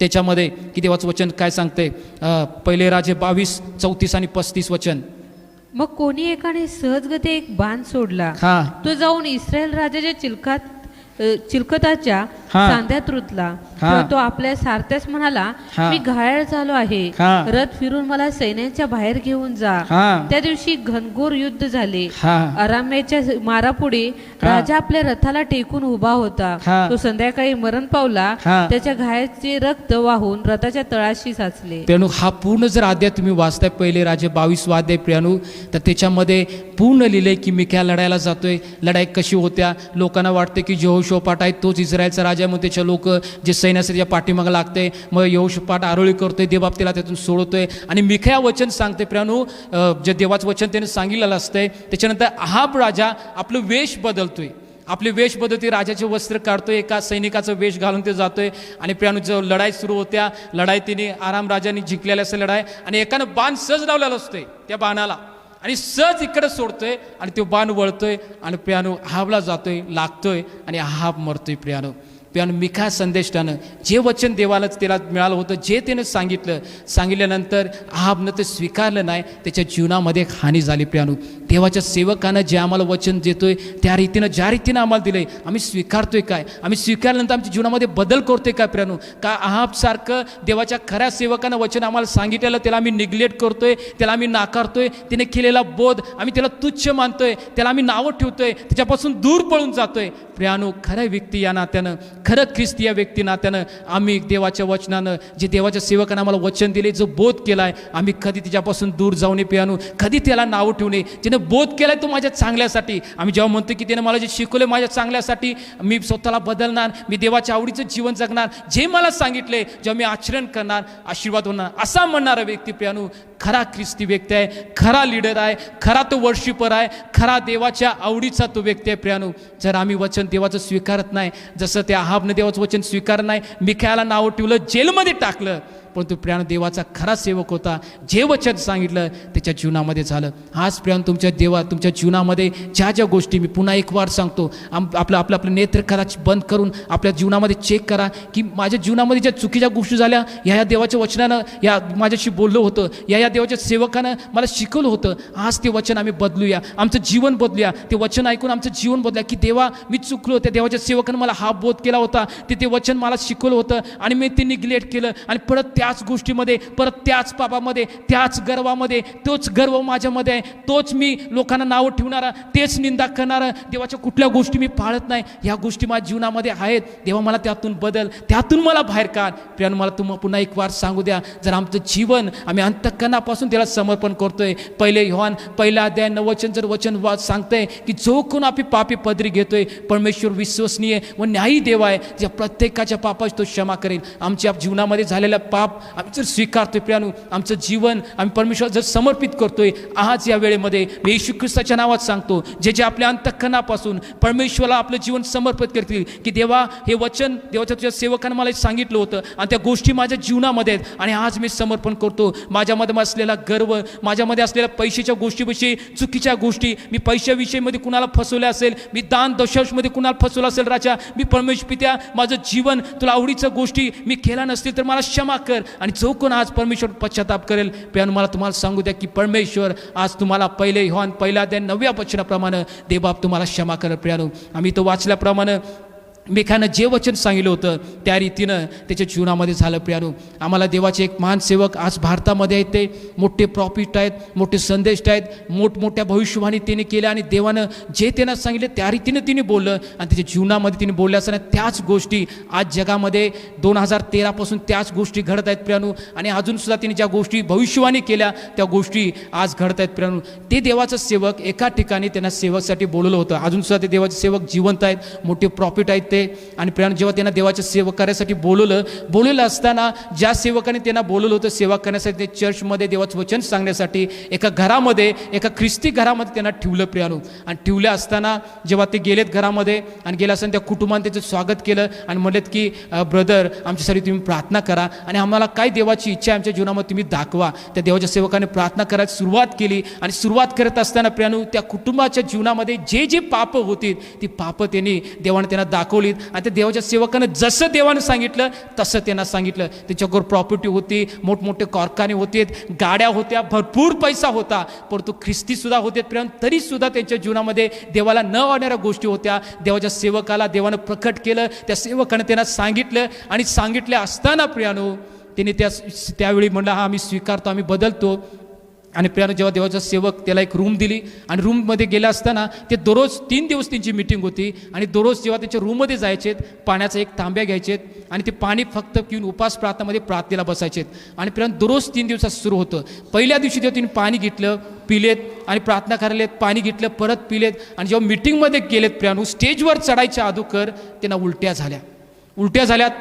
त्याच्यामध्ये की देवाचं वचन काय सांगतंय, पहिले राजे 22, 34 आणि 35 वचन. मग कोणी एकाने सहजगती एक बाण सोडला, तो जाऊन इस्रायल राजाच्या चिलखताच्या सांध्यात रुतला. तो आपल्या सारथ्यास म्हणाला, मी घायाळ झालो आहे, रथ फिरून मला सैन्याच्या बाहेर घेऊन जा. त्या दिवशी घनघोर युद्ध झाले. अराम्याच्या मारापुढे राजा आपल्या रथाला टेकून उभा होता. तो संध्याकाळी मरण पावला, त्याच्या घायाचे रक्त वाहून रथाच्या तळाशी साचले. प्रियानो हा पूर्ण जर अध्याय तुम्ही वाचताय, पहिले राजे 22 अध्याय प्रियानो, तर त्याच्यामध्ये पूर्ण लिहिलंय की मिख्या लढायला जातोय. लढाई कशी होत्या, लोकांना वाटते की यहोशोपाट आहे तोच इस्रायलचा राजा, मग त्याच्या लोक जे सैन्य असते त्या पाठीमागं लागते, मग यहोशोपाट आरोळी करतोय, देवबाप त्याला त्यातून सोडतोय आणि मिख्या वचन सांगते प्रियानो, जे देवाचं वचन त्याने सांगितलेलं असतंय. त्याच्यानंतर आहाब राजा आपलं वेश बदलतोय, आपले वेश बदलते, राजाचे वस्त्र काढतोय, एका सैनिकाचं वेश घालून ते जातोय. आणि प्रियानो जो लढाई सुरू होत्या, लढाई तिने आराम राजाने जिंकलेल्या असं लढाई, आणि एकानं बाण सहज लावलेला असतोय त्या बाणाला आणि सहज इकडे सोडतोय आणि तो बाण वळतोय आणि प्रियानो आहाबला जातोय, लागतोय आणि आहाब मरतोय प्रियानो. प्रियानो मिखा संदेष्टानं जे वचन देवालाच त्याला मिळालं होतं, जे त्यानं सांगितल्यानंतर आहाबनं ते स्वीकारलं नाही, त्याच्या जीवनामध्ये हानी झाली प्रियानो. देवाच्या सेवकानं जे आम्हाला वचन देतोय त्या रीतीनं ज्या रीतीनं आम्हाला दिलंय आम्ही स्वीकारतोय काय, आम्ही स्वीकारल्यानंतर आमच्या जीवनामध्ये बदल करतोय काय प्रियानो? का आहाबसारखं देवाच्या खऱ्या सेवकानं वचन आम्हाला सांगितलेलं त्याला आम्ही निग्लेक्ट करतोय, त्याला आम्ही नाकारतोय, त्याने केलेला बोध आम्ही त्याला तुच्छ मानतोय, त्याला आम्ही नावं ठेवतोय, त्याच्यापासून दूर पळून जातोय? प्रियानो, खरं व्यक्ती या नात्यानं, खरं ख्रिस्ती या व्यक्ती नात्यानं आम्ही देवाच्या वचनानं जे देवाच्या सेवकानं आम्हाला वचन दिले, जो बोध केलाय, आम्ही कधी त्याच्यापासून दूर जाऊ नये प्रियानो, कधी त्याला नावं ठेवू नये. ज्याने बोध केलाय तो माझ्या चांगल्यासाठी. आम्ही जेव्हा म्हणतो की त्याने मला जे शिकवले माझ्या चांगल्यासाठी, मी स्वतःला बदलणार, मी देवाच्या आवडीचं जीवन जगणार, जे मला सांगितले जेव्हा मी आचरण करणार आशीर्वाद होणार, असा म्हणणारा व्यक्ती प्रियानो खरा ख्रिस्ती व्यक्ती आहे, खरा लीडर आहे, खरा तो वर्शिपर आहे, खरा देवाच्या आवडीचा तो व्यक्ती आहे प्रियानो. जर आम्ही वचन देवाचं स्वीकारत नाही, जसं त्या आहाबनं देवाचं वचन स्वीकारत नाही, मिखायाला नावं ठेवलं, जेलमध्ये टाकलं, परंतु प्रियानो देवाचा खरा सेवक होता, जे वचन सांगितलं त्याच्या जीवनामध्ये झालं. हाच प्रियानो तुमच्या तुमच्या जीवनामध्ये ज्या ज्या गोष्टी, मी पुन्हा एक वार सांगतो, आपलं नेत्र कदाचित बंद करून आपल्या जीवनामध्ये चेक करा की माझ्या जीवनामध्ये ज्या चुकीच्या गोष्टी झाल्या, या देवाच्या वचनानं या माझ्याशी बोललं होतं, या देवाच्या सेवकानं मला शिकवलं होतं, आज ते वचन आम्ही बदलूया, आमचं जीवन बदलूया. ते वचन ऐकून आमचं जीवन बदलूया की देवा मी चुकलो, त्या देवाच्या सेवकानं मला हा बोध केला होता, ते वचन मला शिकवलं होतं आणि मी ते निग्लेक्ट केलं आणि परत त्याच गोष्टीमध्ये, परत त्याच पापामध्ये, त्याच गर्वामध्ये, तोच गर्व माझ्यामध्ये आहे, तोच मी लोकांना नावं ठेवणारा, तेच निंदा करणारा, देवाच्या कुठल्या गोष्टी मी पाळत नाही, ह्या गोष्टी माझ्या जीवनामध्ये आहेत. देवा मला त्यातून बदल, त्यातून मला बाहेर काढ. प्रियानो, मला तुम्हाला पुन्हा एक वार सांगू द्या, जर आमचं जीवन आम्ही अंतःकरणापासून त्याला समर्पण करतोय, पहिले योहान 1 अध्याय 9 वचन जर वचन सांगतंय की जो कोण आपली पापी पदरी घेतोय, परमेश्वर विश्वसनीय व न्यायी देव आहे, ज्या प्रत्येकाच्या पापाची तो क्षमा करेल. आमच्या जीवनामध्ये झालेलं पाप आम्ही जर स्वीकारतोय प्रियानो, आमचं जीवन आम्ही परमेश्वर जर समर्पित करतोय, आज या वेळेमध्ये मी येशू ख्रिस्ताच्या नावात सांगतो, जे आपल्या अंतःकरणापासून परमेश्वराला आपलं जीवन समर्पित करतील की देवा हे वचन देवाच्या तुझ्या सेवकानं मला सांगितलं होतं आणि त्या गोष्टी माझ्या जीवनामध्ये आहेत आणि आज मी समर्पण करतो. माझ्यामध्ये असलेला गर्व, माझ्यामध्ये असलेल्या पैशाच्या गोष्टीविषयी, चुकीच्या गोष्टी, मी पैशाविषयीमध्ये कुणाला फसवल्या असेल, मी दान दशांशमध्ये कुणाला फसवलं असेल, राजा मी परमेश्वर पित्या माझं जीवन तुला आवडीच्या गोष्टी मी केल्या नसतील तर मला क्षमा कर. आणि जो कोण आज परमेश्वर पश्चाताप करेल, प्रियानो मला तुम्हाला सांगू द्या की परमेश्वर आज तुम्हाला 1 योहान 1 अध्याय 9 वचनाप्रमाणे देवबाप तुम्हाला क्षमा करेल. प्रियानो, आम्ही तो वाचल्याप्रमाणे मिखायानं जे वचन सांगितलं होतं त्या रीतीनं त्याच्या जीवनामध्ये झालं. प्रियानो, आम्हाला देवाचे एक महान सेवक आज भारतामध्ये आहेत, ते मोठे प्रॉफिट आहेत, मोठे संदेश आहेत, मोठमोठ्या भविष्यवाणी त्याने केल्या आणि देवानं जे त्यांना सांगितलं त्या रीतीनं तिने बोललं आणि त्याच्या जीवनामध्ये तिने बोलल्या असताना त्याच गोष्टी आज जगामध्ये 2013 पासून त्याच गोष्टी घडत आहेत. प्रियानो, आणि अजूनसुद्धा तिने ज्या गोष्टी भविष्यवाणी केल्या त्या गोष्टी आज घडत आहेत. प्रियानो, ते देवाचं सेवक एका ठिकाणी त्यांना सेवकसाठी बोलवलं होतं, अजूनसुद्धा ते देवाचे सेवक जिवंत आहेत, मोठे प्रॉफिट आहेत ते. आणि प्रियानो, जेव्हा त्यांना देवाच्या सेवा करायसाठी बोलवलं असताना ज्या सेवकाने त्यांना बोलवलं होतं सेवा करण्यासाठी, ते चर्चमध्ये देवाचं वचन सांगण्यासाठी एका घरामध्ये, एका ख्रिस्ती घरामध्ये त्यांना ठेवलं. प्रियानो, आणि ठेवल्या असताना जेव्हा ते गेलेत घरामध्ये आणि गेल्या असताना त्या कुटुंबाने त्याचं स्वागत केलं आणि म्हणलेत की ब्रदर आमच्यासाठी तुम्ही प्रार्थना करा आणि आम्हाला काय देवाची इच्छा आमच्या जीवनामध्ये तुम्ही दाखवा. त्या देवाच्या सेवकाने प्रार्थना करायला सुरुवात केली आणि सुरुवात करत असताना प्रियानो त्या कुटुंबाच्या जीवनामध्ये जे जे पापं होती ती पापं देवाने त्यांना दाखवली आणि त्या देवाच्या सेवकानं जसं देवानं सांगितलं तसं त्यांना सांगितलं. त्याच्यावर प्रॉपर्टी होती, मोठमोठे कारखाने होते, गाड्या होत्या, भरपूर पैसा होता, परंतु ख्रिस्ती सुद्धा होते. तरी सुद्धा त्यांच्या जीवनामध्ये देवाला न आवडणाऱ्या गोष्टी होत्या. देवाच्या सेवकाला देवानं प्रकट केलं, त्या सेवकानं त्यांना सांगितलं आणि सांगितले असताना प्रियानो त्यांनी त्यावेळी म्हणलं हा आम्ही स्वीकारतो, आम्ही बदलतो. आणि प्रियानो, जेव्हा देवाचा सेवक त्याला एक रूम दिली आणि रूममध्ये गेला असताना ते दररोज 3 दिवस त्यांची मीटिंग होती आणि दररोज जेव्हा त्याच्या रूममध्ये जायचेत, पाण्याचा एक तांब्या घ्यायचेत आणि ते पाणी फक्त पिऊन उपास प्रार्थनेमध्ये प्रार्थनेला बसायचेत. आणि प्रियानो, दररोज 3 दिवसात सुरू होतं. पहिल्या दिवशी तेव्हा तिने पाणी घेतलं, पिलेत आणि प्रार्थना करायलेत, पाणी घेतलं, परत पिलेत आणि जेव्हा मीटिंगमध्ये गेलेत प्रियानो, स्टेजवर चढायच्या अगोदर त्यांना उलट्या झाल्यात.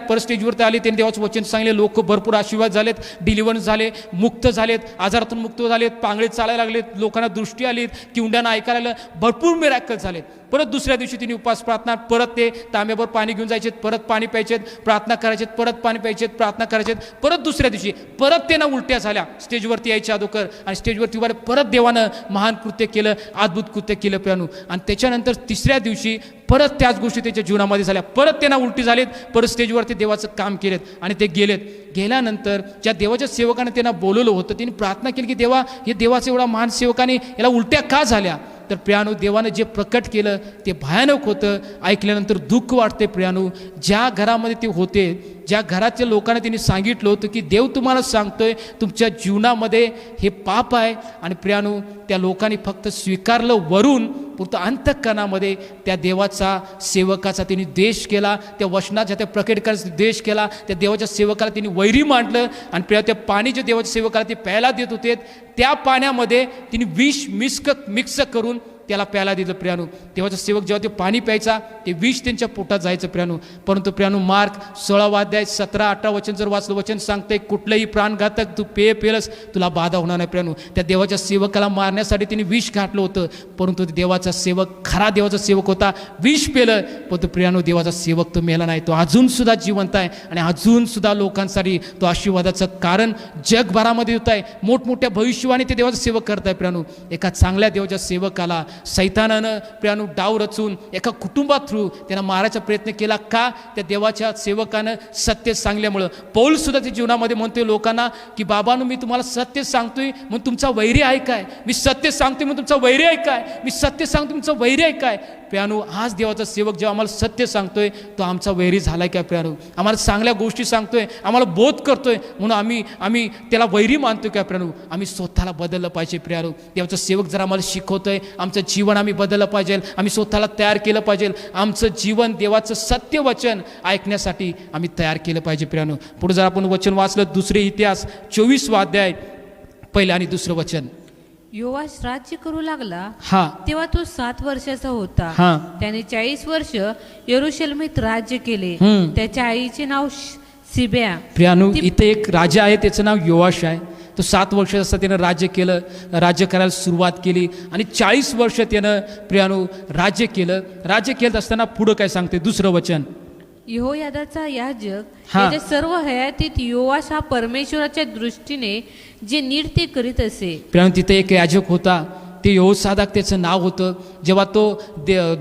परत स्टेजवरती आले, त्यांनी देवाचं वचन सांगले, लोक भरपूर आशीर्वाद झालेत, डिलिव्हर झाले, मुक्त झालेत, आजारातून मुक्त झालेत, पांगळे चालायला लागलेत, लोकांना दृष्टी आलीत, किवड्यांना ऐकायला आलं, भरपूर मिरॅकल झालेत. परत दुसऱ्या दिवशी तिने उपवास प्रार्थना, परत ते तांब्यावर पाणी घेऊन जायचे, परत पाणी प्यायचेत, प्रार्थना करायचेत, परत पाणी प्यायचेत, प्रार्थना करायचेत. परत दुसऱ्या दिवशी परत त्यांना उलट्या झाल्या स्टेजवरती यायच्या अगोदर, आणि स्टेजवरती उभा परत देवानं महान कृत्य केलं, अद्भुत कृत्य केलं प्रियानो. आणि त्याच्यानंतर तिसऱ्या दिवशी परत त्याच गोष्टी त्याच्या जीवनामध्ये झाल्या, परत त्यांना उलटी झालीत, परत स्टेजवरती देवाचं काम केलेत आणि ते गेलेत. गेल्यानंतर ज्या देवाच्या सेवकाने त्यांना बोलवलं होतं, त्यांनी प्रार्थना केली की देवा, हे देवाचा एवढा महान सेवकाने याला उलट्या का झाल्या? तर प्रियानो, देवानं जे प्रकट केलं ते भयानक होतं. ऐकल्यानंतर दुःख वाटते प्रियानो. ज्या घरामध्ये ते होते, ज्या घराच्या लोकांना त्यांनी सांगितलं होतं की देव तुम्हाला सांगतोय तुमच्या जीवनामध्ये हे पाप आहे, आणि प्रियानो त्या लोकांनी फक्त स्वीकारलं वरून, परंतु अंतःकरणामध्ये त्या देवाचा सेवकाचा त्यांनी द्वेष केला, त्या वचनाच्या त्या प्रकट करायचा द्वेष केला, त्या देवाच्या सेवकाला त्यांनी वैरी मांडलं. आणि प्रिया, त्या पाणी जे देवाच्या सेवकाला ते प्यायला देत होते, त्या पाण्यामध्ये तिने विष मिक्स करून त्याला प्यायला दिलं प्रियानो. देवाचा सेवक जेव्हा ते पाणी प्यायचा, ते विष त्यांच्या पोटात जायचं प्रियानो. परंतु प्रियानो, मार्क 16 अध्याय 17-18 वचन जर वाचलं, वचन सांगतंय कुठलंही प्राणघातक तू पेलस तुला बाधा होणार नाही प्रियानो. त्या देवाच्या सेवकाला मारण्यासाठी तिने विष घातलं होतं, परंतु देवाचा सेवक, खरा देवाचा सेवक होता, विष पेलं. परंतु प्रियानो, देवाचा सेवक तो मेला नाही, तो अजून सुद्धा जिवंत आहे, आणि अजून सुद्धा लोकांसाठी तो आशीर्वादाचं कारण जगभरामध्ये होत आहे. मोठमोठ्या भविष्यवाणी ते देवाचा सेवक करत आहे प्रियानो. एका चांगल्या देवाच्या सेवकाला सैतानानं प्रियानो डाव रचून एका कुटुंबात थ्रू त्यांना मारायचा प्रयत्न केला. का? त्या देवाच्या सेवकानं सत्य सांगल्यामुळं. पौल सुद्धा त्या जीवनामध्ये म्हणतोय लोकांना की बाबांनो, मी तुम्हाला सत्य सांगतोय म्हणून तुमचा वैरी आहे काय? मी सत्य सांगतोय म्हणून तुमचा वैरी आहे काय? मी सत्य सांगतो तुमचा वैरी आहे काय? प्रियानो, आज देवाचा सेवक जेव्हा आम्हाला सत्य सांगतोय, तो आमचा वैरी झालाय काय प्रियानो? आम्हाला चांगल्या गोष्टी सांगतोय, आम्हाला बोध करतोय म्हणून आम्ही त्याला वैरी मानतोय काय प्रियानो? आम्ही स्वतःला बदललं पाहिजे प्रियानो. देवाचा सेवक जर आम्हाला शिकवतोय, आमचं जीवन आम्ही बदललं पाहिजे, आम्ही स्वतःला तयार केलं पाहिजे. आमचं जीवन देवाचं सत्य वचन ऐकण्यासाठी आम्ही तयार केलं पाहिजे प्रियानो. पुढे जर आपण वचन वाचलं, दुसरे इतिहास 24 अध्याय 1 आणि 2 वचन. योआश राज्य करू लागला, हा, तेव्हा तो 7 वर्षाचा होता. हा. त्याने 40 वर्ष यरुशलेमीत राज्य केले. त्याच्या आईचे नाव सिब्या. प्रियानो, इथे एक राजा आहे, त्याचं नाव योआश आहे. तो 7 वर्ष असता त्यानं राज्य केलं, राज्य करायला सुरुवात केली, आणि 40 वर्ष त्यानं प्रियानो राज्य केलं. राज्य केलं असताना पुढं काय सांगते 2 वचन. यहोयादाचा याजक याच्या सर्व हयातीत योआश हा परमेश्वराच्या दृष्टीने जे नीट ते करीत असे. प्रियानो, तिथे एक याजक होता, ते यहोसादाक त्याचं नाव होतं. जेव्हा तो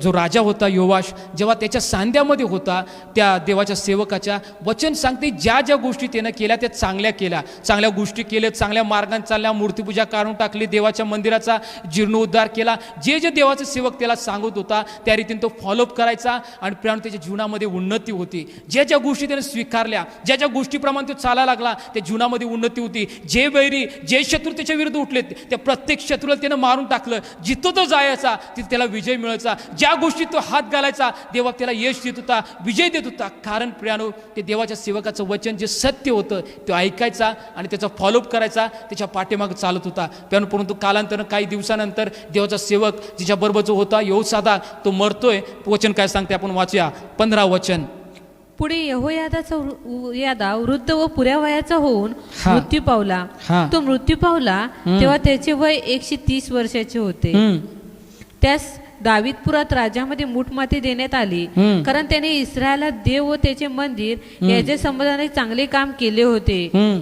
जो राजा होता योआश, जेव्हा त्याच्या सांध्यामध्ये होता, त्या देवाच्या सेवकाच्या वचन सांगते ज्या ज्या गोष्टी त्यानं केल्या त्या चांगल्या केल्या, चांगल्या गोष्टी केल्या, चांगल्या मार्गाने चालल्या, मूर्तीपूजा काढून टाकली, देवाच्या मंदिराचा जीर्णोद्धार केला. जे जे देवाचा सेवक त्याला सांगत होता त्या रीतीने तो फॉलोअप करायचा, आणि प्रियानो त्याच्या जीवनामध्ये उन्नती होती. ज्या ज्या गोष्टी त्याने स्वीकारल्या, ज्या ज्या गोष्टीप्रमाणे तो चालायला लागला, त्या जीवनामध्ये उन्नती होती. जे वैरी, जे शत्रू त्याच्या विरुद्ध उठलेत, त्या प्रत्येक शत्रूला त्यानं मारून टाकलं. जिथं तो जायचा तिथे त्याला विजय मिळायचा. ज्या गोष्टीत तो हात घालायचा, देवा त्याला यश देत होता, विजय देत होता. कारण प्रियानो, ते देवाच्या सेवकाचं वचन जे सत्य होतं ते ऐकायचा आणि त्याचा फॉलोअप करायचा, त्याच्या पाठीमागे चालत होता प्रियानो. परंतु कालांतरानं काही दिवसानंतर देवाचा सेवक जिच्याबरोबर जो होता यहोसादाक, तो मरतोय. वचन काय सांगते आपण वाचूया, 15 वचन. पुढे यहोयादा वृद्ध व पुऱ्या वयाचा होऊन मृत्यू पावला. तो मृत्यू पावला तेव्हा त्याचे वय 130 वर्षाचे होते. त्यास दावीदपुरात राजामध्ये मूठमाती देण्यात आली, कारण त्याने इस्रायला देव व त्याचे मंदिर याच्या संबंधाने चांगले काम केले होते.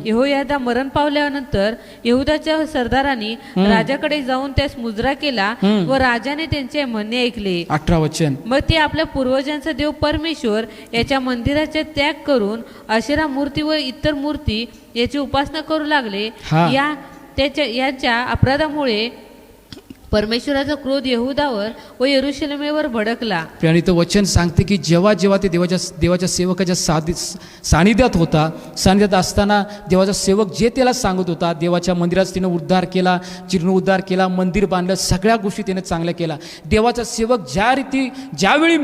यहोयादा मरण पावल्यानंतर यहुदाच्या सरदारांनी राजाकडे जाऊन त्यास मुजरा केला व राजाने त्यांचे म्हणणे ऐकले. 18 वचन. मग ते आपल्या पूर्वजांचा देव परमेश्वर याच्या मंदिराचा त्याग करून अशेरा मूर्ती व इतर मूर्ती याची उपासना करू लागले. याच्या अपराधामुळे परमेश्वराचा क्रोध यहुदावर व यरुशलेमेवर भडकला. आणि तो वचन सांगते की जेव्हा जेव्हा ते देवाच्या सेवकाच्या सानिध्यात होता, सानिध्यात असताना देवाचा सेवक जे त्याला सांगत होता, देवाच्या मंदिराचा तिनं उद्धार केला, जीर्णोद्धार केला, मंदिर बांधलं, सगळ्या गोष्टी त्याने चांगल्या केला. देवाचा सेवक ज्यावेळी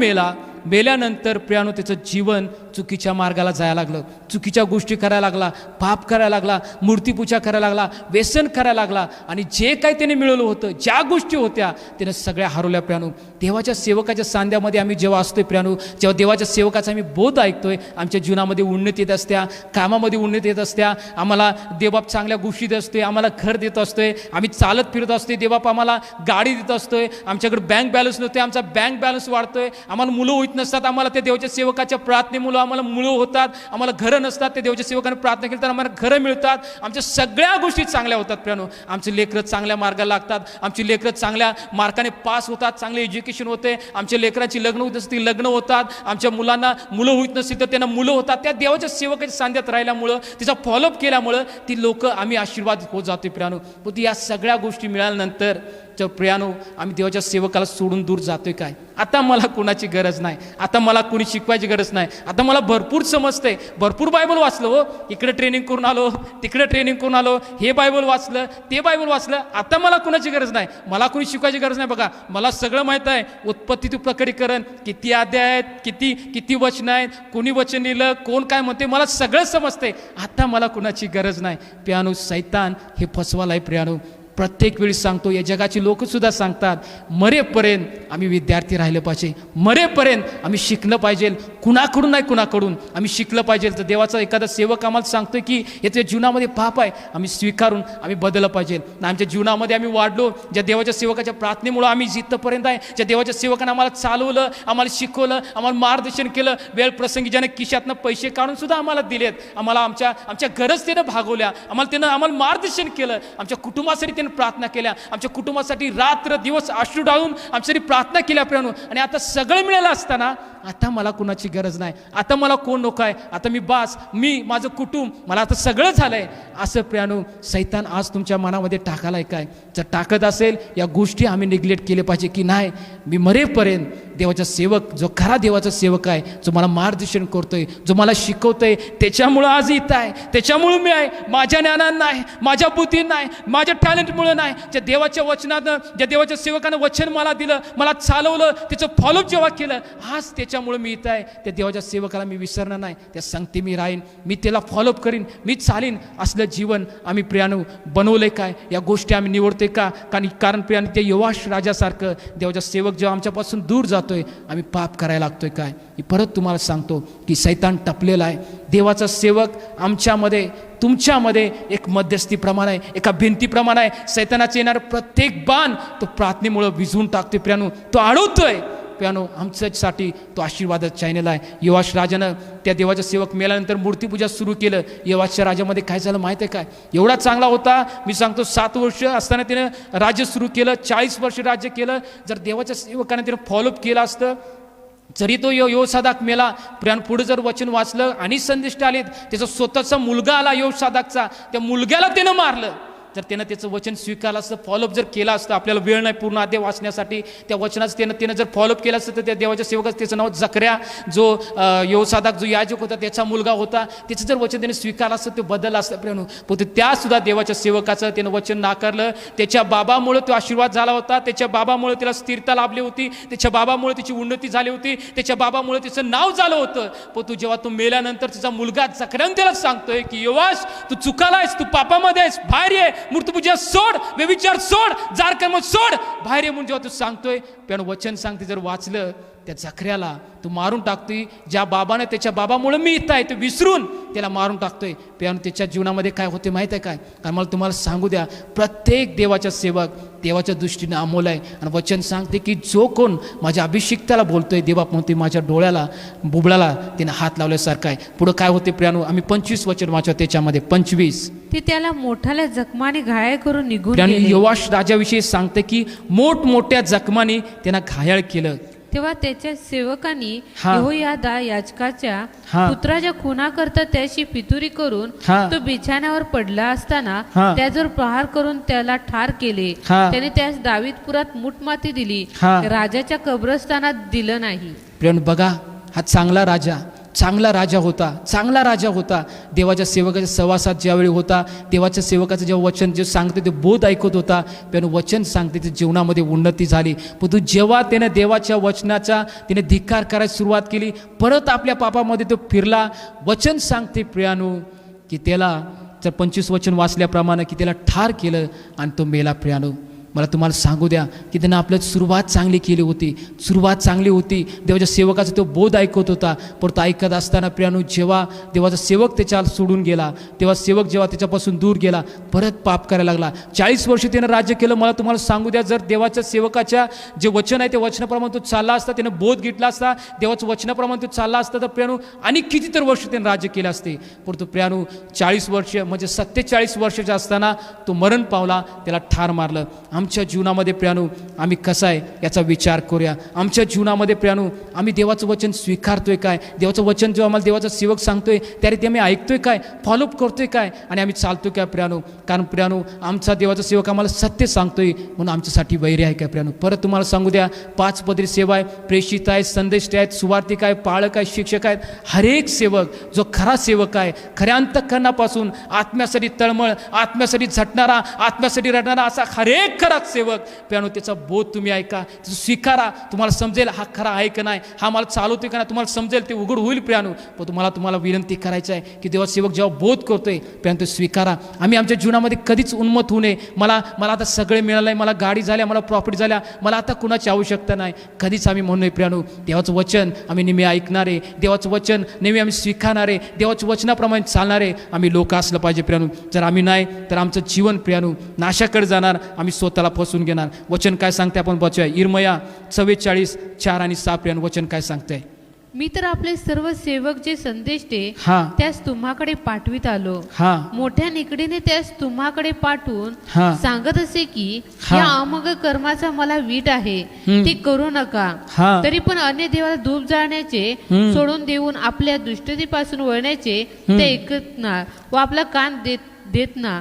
मेल्यानंतर प्रियानो त्याचं जीवन चुकीच्या मार्गाला जायला लागलं, चुकीच्या गोष्टी करायला लागला, पाप करायला लागला, मूर्तीपूजा करायला लागला, व्यसन करायला लागला. आणि जे काही त्याने मिळवलं होतं, ज्या गोष्टी होत्या त्याने सगळ्या हरवल्या प्रियानो. देवाच्या सेवकाच्या सांध्यामध्ये आम्ही जेव्हा असतोय प्रियानो, जेव्हा देवाच्या सेवकाचा आम्ही बोध ऐकतोय, आमच्या जीवनामध्ये उन्नती येत असत्या, कामामध्ये उन्नती येत असत्या, आम्हाला देवबाप चांगल्या गोष्टी देत असतोय, आम्हाला घर देत असतोय, आम्ही चालत फिरत असतोय, देवबाप आम्हाला गाडी देत असतोय, आमच्याकडे बँक बॅलन्स नव्हते, आमचा बँक बॅलन्स वाढतोय, आम्हाला मुलं होत नसतात, आम्हाला त्या देवाच्या सेवकाच्या प्रार्थनेमुळं आम्हाला मुलं होतात, आम्हाला घरं नसतात, त्या देवाच्या सेवकाने प्रार्थना केली तर आम्हाला घरं मिळतात, आमच्या सगळ्या गोष्टी चांगल्या होतात प्रियानो. आमचे लेकरं चांगल्या मार्गाला लागतात, आमची लेकरं चांगल्या मार्काने पास होतात, चांगले एज्युकेशन होते, आमच्या लेकरांची लग्न होत असतील लग्न होतात, आमच्या मुलांना मुलं होत नसतील तर त्यांना मुलं होतात. त्या देवाच्या सेवकाच्या सांध्यात राहिल्यामुळं, तिचा फॉलोअप केल्यामुळं ती लोक आम्ही आशीर्वाद होत जातो प्रियानो. पण या सगळ्या गोष्टी मिळाल्यानंतर प्रियानो आम्ही देवाच्या सेवकाला सोडून दूर जातोय काय? आता मला कोणाची गरज नाही, आता मला कोणी शिकवायची गरज नाही, आता मला भरपूर समजतंय, भरपूर बायबल वाचलं हो, इकडे ट्रेनिंग करून आलो, तिकडे ट्रेनिंग करून आलो, हे बायबल वाचलं, ते बायबल वाचलं, आता मला कोणाची गरज नाही, मला कोणी शिकवायची गरज नाही. बघा मला सगळं माहीत आहे, उत्पत्ती तू प्रकटीकरण किती अध्याय आहेत, किती किती वचन आहेत, कोणी वचन लिहिलं, कोण काय म्हणते, मला सगळं समजतंय, आता मला कोणाची गरज नाही. प्रियानो सैतान हे फसवायला आहे प्रियानो. प्रत्येक वेळी सांगतो, या जगाची लोकसुद्धा सांगतात, मरेपर्यंत आम्ही विद्यार्थी राहिलं पाहिजे, मरेपर्यंत आम्ही शिकलं पाहिजे, कुणाकडून नाही कुणाकडून आम्ही शिकलं पाहिजे. तर देवाचा एखादा सेवक आम्हाला सांगतोय की याच्या जीवनामध्ये पाप आहे, आम्ही स्वीकारून आम्ही बदललं पाहिजे. आमच्या जीवनामध्ये आम्ही वाढलो, ज्या देवाच्या सेवकाच्या प्रार्थनेमुळं आम्ही जिथपर्यंत आहे, ज्या देवाच्या सेवकाने आम्हाला चालवलं, आम्हाला शिकवलं, आम्हाला मार्गदर्शन केलं, वेळ प्रसंगी ज्याने खिशातनं पैसे काढून सुद्धा आम्हाला दिलेत, आम्हाला आमच्या गरज त्यानं भागवल्या, आम्हाला मार्गदर्शन केलं, आमच्या कुटुंबासाठी त्यानं प्रार्थना केल्या, आमच्या कुटुंबासाठी रात्र दिवस अश्रू डाळून आमच्यासाठी प्रार्थना केल्या प्रियानो. आणि आता सगळं मिळालं असताना आता मला कुणाची गरज नाही, आता मला कोण नको आहे, आता मी बास, मी माझं कुटुंब, मला आता सगळं झालंय असं प्रियानो सैतान आज तुमच्या मनामध्ये टाकालाय काय? जर टाकत असेल या गोष्टी आम्ही निग्लेक्ट केले पाहिजे की नाही, मी मरेपर्यंत देवाचा सेवक, जो खरा देवाचा सेवक आहे, जो मला मार्गदर्शन करतोय, जो मला शिकवतोय, त्याच्यामुळं आज इथं आहे, त्याच्यामुळं मी आहे, माझ्या ज्ञानानं नाही, माझ्या बुद्धीनं नाही, माझ्या टॅलेंटमुळं नाही, ज्या देवाच्या वचनानं, ज्या देवाच्या सेवकानं वचन मला दिलं, मला चालवलं, त्याचं फॉलोअप जेव्हा केलं, आज त्याच्यामुळं मी इथं आहे. त्या देवाच्या सेवकाला मी विसरणार नाही, त्या सांगते मी राहीन, मी त्याला फॉलोअप करीन, मी चालीन. असलं जीवन आम्ही प्रियानो बनवलंय काय? या गोष्टी आम्ही निवडतोय का? कारण प्रियानो ते योवाश राजासारखं देवाचा सेवक जेव्हा आमच्यापासून दूर जातोय, आम्ही पाप करायला लागतोय काय? मी परत तुम्हाला सांगतो की सैतान टपलेला आहे. देवाचा सेवक आमच्यामध्ये, तुमच्यामध्ये एक मध्यस्थीप्रमाणे आहे, एका भिंतीप्रमाणे आहे. सैतानाचे येणारं प्रत्येक बाण तो प्रार्थनेमुळं विझवून टाकतोय प्रियानो, तो अडवतोय प्रियानो. आमच्यासाठी तो आशीर्वादाचा चॅनल आहे. योवाश राजानं त्या देवाचा सेवक मेल्यानंतर मूर्तीपूजा सुरू केलं. योवाशच्या राजामध्ये काय झालं माहिती आहे काय? एवढा चांगला होता, मी सांगतो 7 वर्ष असताना त्यानं राज्य सुरू केलं, 40 वर्ष राज्य केलं. जर देवाच्या सेवकाने त्यानं फॉलोअप केलं असतं, जरी तो योसादाक मेला, पुढे जर वचन वाचलं आणि संदिष्ट आले, त्याचा स्वतःचा मुलगा आला योसादाकचा, त्या मुलग्याला त्यानं मारलं. जर त्यानं त्याचं वचन स्वीकारलं असतं, फॉलोअप जर केलं असतं, आपल्याला वेळ नाही पूर्ण अध्याय वाचण्यासाठी, त्या वचनाचं त्यानं जर फॉलोअप केलं असतं तर त्या देवाच्या सेवकाचं त्याचं नाव जकर्या, जो योसादाक जो याजक होता त्याचा मुलगा होता, त्याचं जर वचन त्याने स्वीकारलं असतं ते बदललं असतं प्रियानो. पण त्यासुद्धा देवाच्या सेवकाचं त्यानं वचन नाकारलं. त्याच्या बाबामुळे तो आशीर्वाद झाला होता, त्याच्या बाबामुळे त्याला स्थिरता लाभली होती, त्याच्या बाबामुळे त्याची उन्नती झाली होती, त्याच्या बाबामुळे त्याचं नाव झालं होतं. पण तू जेव्हा तो मेल्यानंतर त्याचा मुलगा जकर्याने त्याला सांगतोय की योवाश तू चुकालायस, तू पापामध्ये आहेस, बाहेर ये, मूर्तीपूजा सोड, व्यभिचार सोड, जार कर्म सोड, बाहेर ये म्हणून जेव्हा तू सांगतोय, पण वचन सांगते जर वाचलं, त्या जकर्याला तू मारून टाकतोय. ज्या बाबाने त्याच्या बाबामुळे मी इथं आहे ते विसरून त्याला मारून टाकतोय. पण त्याच्या जीवनामध्ये काय होते माहिती आहे काय? कारण मला तुम्हाला सांगू द्या, प्रत्येक देवाचा सेवक देवाच्या दृष्टीने अमोल आहे. आणि वचन सांगते की जो कोण माझ्या अभिषिक्ताला बोलतोय, देवा म्हणते माझ्या डोळ्याला बुबळाला त्याने हात लावल्यासारखं आहे. पुढं काय होते प्रियानो? आम्ही 25 वचन वाचतो, त्याच्यामध्ये 25 ते त्याला मोठ्याल्या जखमाने घायल करून निघून आणि गेले. योवाश राजाविषयी सांगते की मोठमोठ्या जखमाने त्यांना घायल केलं. तेव्हा त्याच्या सेवकांनी हा. यहोयादा याजकाच्या हा. पुत्राच्या खुनाकरता त्याची पितुरी करून हा. तो बिछाण्यावर पडला असताना हा. त्याजवळ प्रहार करून त्याला ठार केले. हा. त्याने त्यास दावीदपुरात मूठमाती दिली, हा. राजाच्या कब्रस्तानात दिलं नाही. प्रियानो बघा, हा चांगला राजा, चांगला राजा होता. देवाच्या सेवकाच्या सहवासात ज्यावेळी होता, देवाच्या सेवकाचं जेव्हा वचन जे सांगते ते बोध ऐकत होता, त्यानं वचन सांगते ते जीवनामध्ये उन्नती झाली. पण जेव्हा त्यानं देवाच्या वचनाचा त्याने धिक्कार करायला सुरुवात केली, परत आपल्या पापामध्ये तो फिरला. वचन सांगते प्रियानो की त्याला जर 25 वचन वाचल्याप्रमाणे की त्याला ठार केलं आणि तो मेला. प्रियानो, मला तुम्हाला सांगू द्या की त्यानं आपल्याला सुरुवात चांगली केली होती, देवाच्या सेवकाचा तो बोध ऐकत होता. परंतु ऐकत असताना प्रियानो, जेव्हा देवाचा सेवक त्याच्या सोडून गेला, तेव्हा सेवक जेव्हा त्याच्यापासून दूर गेला, परत पाप करायला लागला. 40 वर्ष त्यानं राज्य केलं. मला तुम्हाला सांगू द्या, जर देवाच्या सेवकाच्या जे वचन आहे त्या वचनाप्रमाणे तो चालला असता, त्यानं बोध घेतला असता, देवाच्या वचनाप्रमाणे तो चालला असता, तर प्रियानो आणि कितीतर वर्ष त्यानं राज्य केलं असते. परंतु प्रियानो 40 वर्ष म्हणजे 47 वर्षाचा असताना तो मरण पावला, त्याला ठार मारलं. आमच्या जीवनामध्ये प्रियानो आम्ही कसं आहे याचा विचार करूया. आमच्या जीवनामध्ये प्रियानो आम्ही देवाचं वचन स्वीकारतोय काय? देवाचं वचन जेव्हा आम्हाला देवाचा सेवक सांगतोय त्या रीती आम्ही ऐकतोय काय? फॉलोअप करतोय काय? आणि आम्ही चालतोय काय प्रियानो? कारण प्रियानो आमचा देवाचा सेवक आम्हाला सत्य सांगतोय म्हणून आमच्यासाठी वैरी आहे काय प्रियानो? परत तुम्हाला सांगू द्या, 5 पदरी सेवा आहे, प्रेषित आहे, संदेष्ट आहेत, सुवार्थिक आहे, पाळक आहे, शिक्षक आहेत. हरेक सेवक जो खरा सेवक आहे, खऱ्या अंतःकरणापासून आत्म्यासाठी तळमळ, आत्म्यासाठी झटणारा, आत्म्यासाठी रडणारा असा हरेक खरा सेवक प्रियानो, त्याचा बोध तुम्ही ऐका, त्याचं स्वीकारा. तुम्हाला समजेल हा खरा आहे का नाही, हा मला चालवतोय का नाही, तुम्हाला समजेल, ते उघड होईल प्रियानो. पण तुम्हाला विनंती करायचं आहे की देवा सेवक जेव्हा बोध करतोय प्रियानो, तो स्वीकारा. आम्ही आमच्या जीवनामध्ये कधीच उन्मत होऊ नये. मला आता सगळे मिळालं आहे, मला गाडी झाल्या, मला प्रॉपर्टी झाल्या, मला आता कुणाची आवश्यकता नाही, कधीच आम्ही म्हणू नये प्रियानो. देवाचं वचन आम्ही नेहमी ऐकणारे, देवाचं वचन नेहमी आम्ही स्वीकारणारे, देवाच्या वचनाप्रमाणे चालणारे आम्ही लोक असलं पाहिजे प्रियानो. जर आम्ही नाही तर आमचं जीवन प्रियानो नाशाकडे जाणार, आम्ही स्वतःला फसवून घेणार. वचन काय सांगते आपण बघूया. इर्मया 44:4-6 प्रियानो वचन काय सांगते? मी तर आपले सर्व सेवक जे संदेष्टे हा त्यास तुम्हाकडे पाठवित आलो, हा मोठ्या निकडीने त्यास तुम्हाकडे पाठवून हा सांगत असे की हा. या अमग कर्माचा मला वीट आहे, ते करू नका. हा तरी पण अन्य देवाला धूप जाळण्याचे सोडून देऊन आपल्या दुष्टतेपासून वळण्याचे ते ऐकत ना व आपला कान देत ना.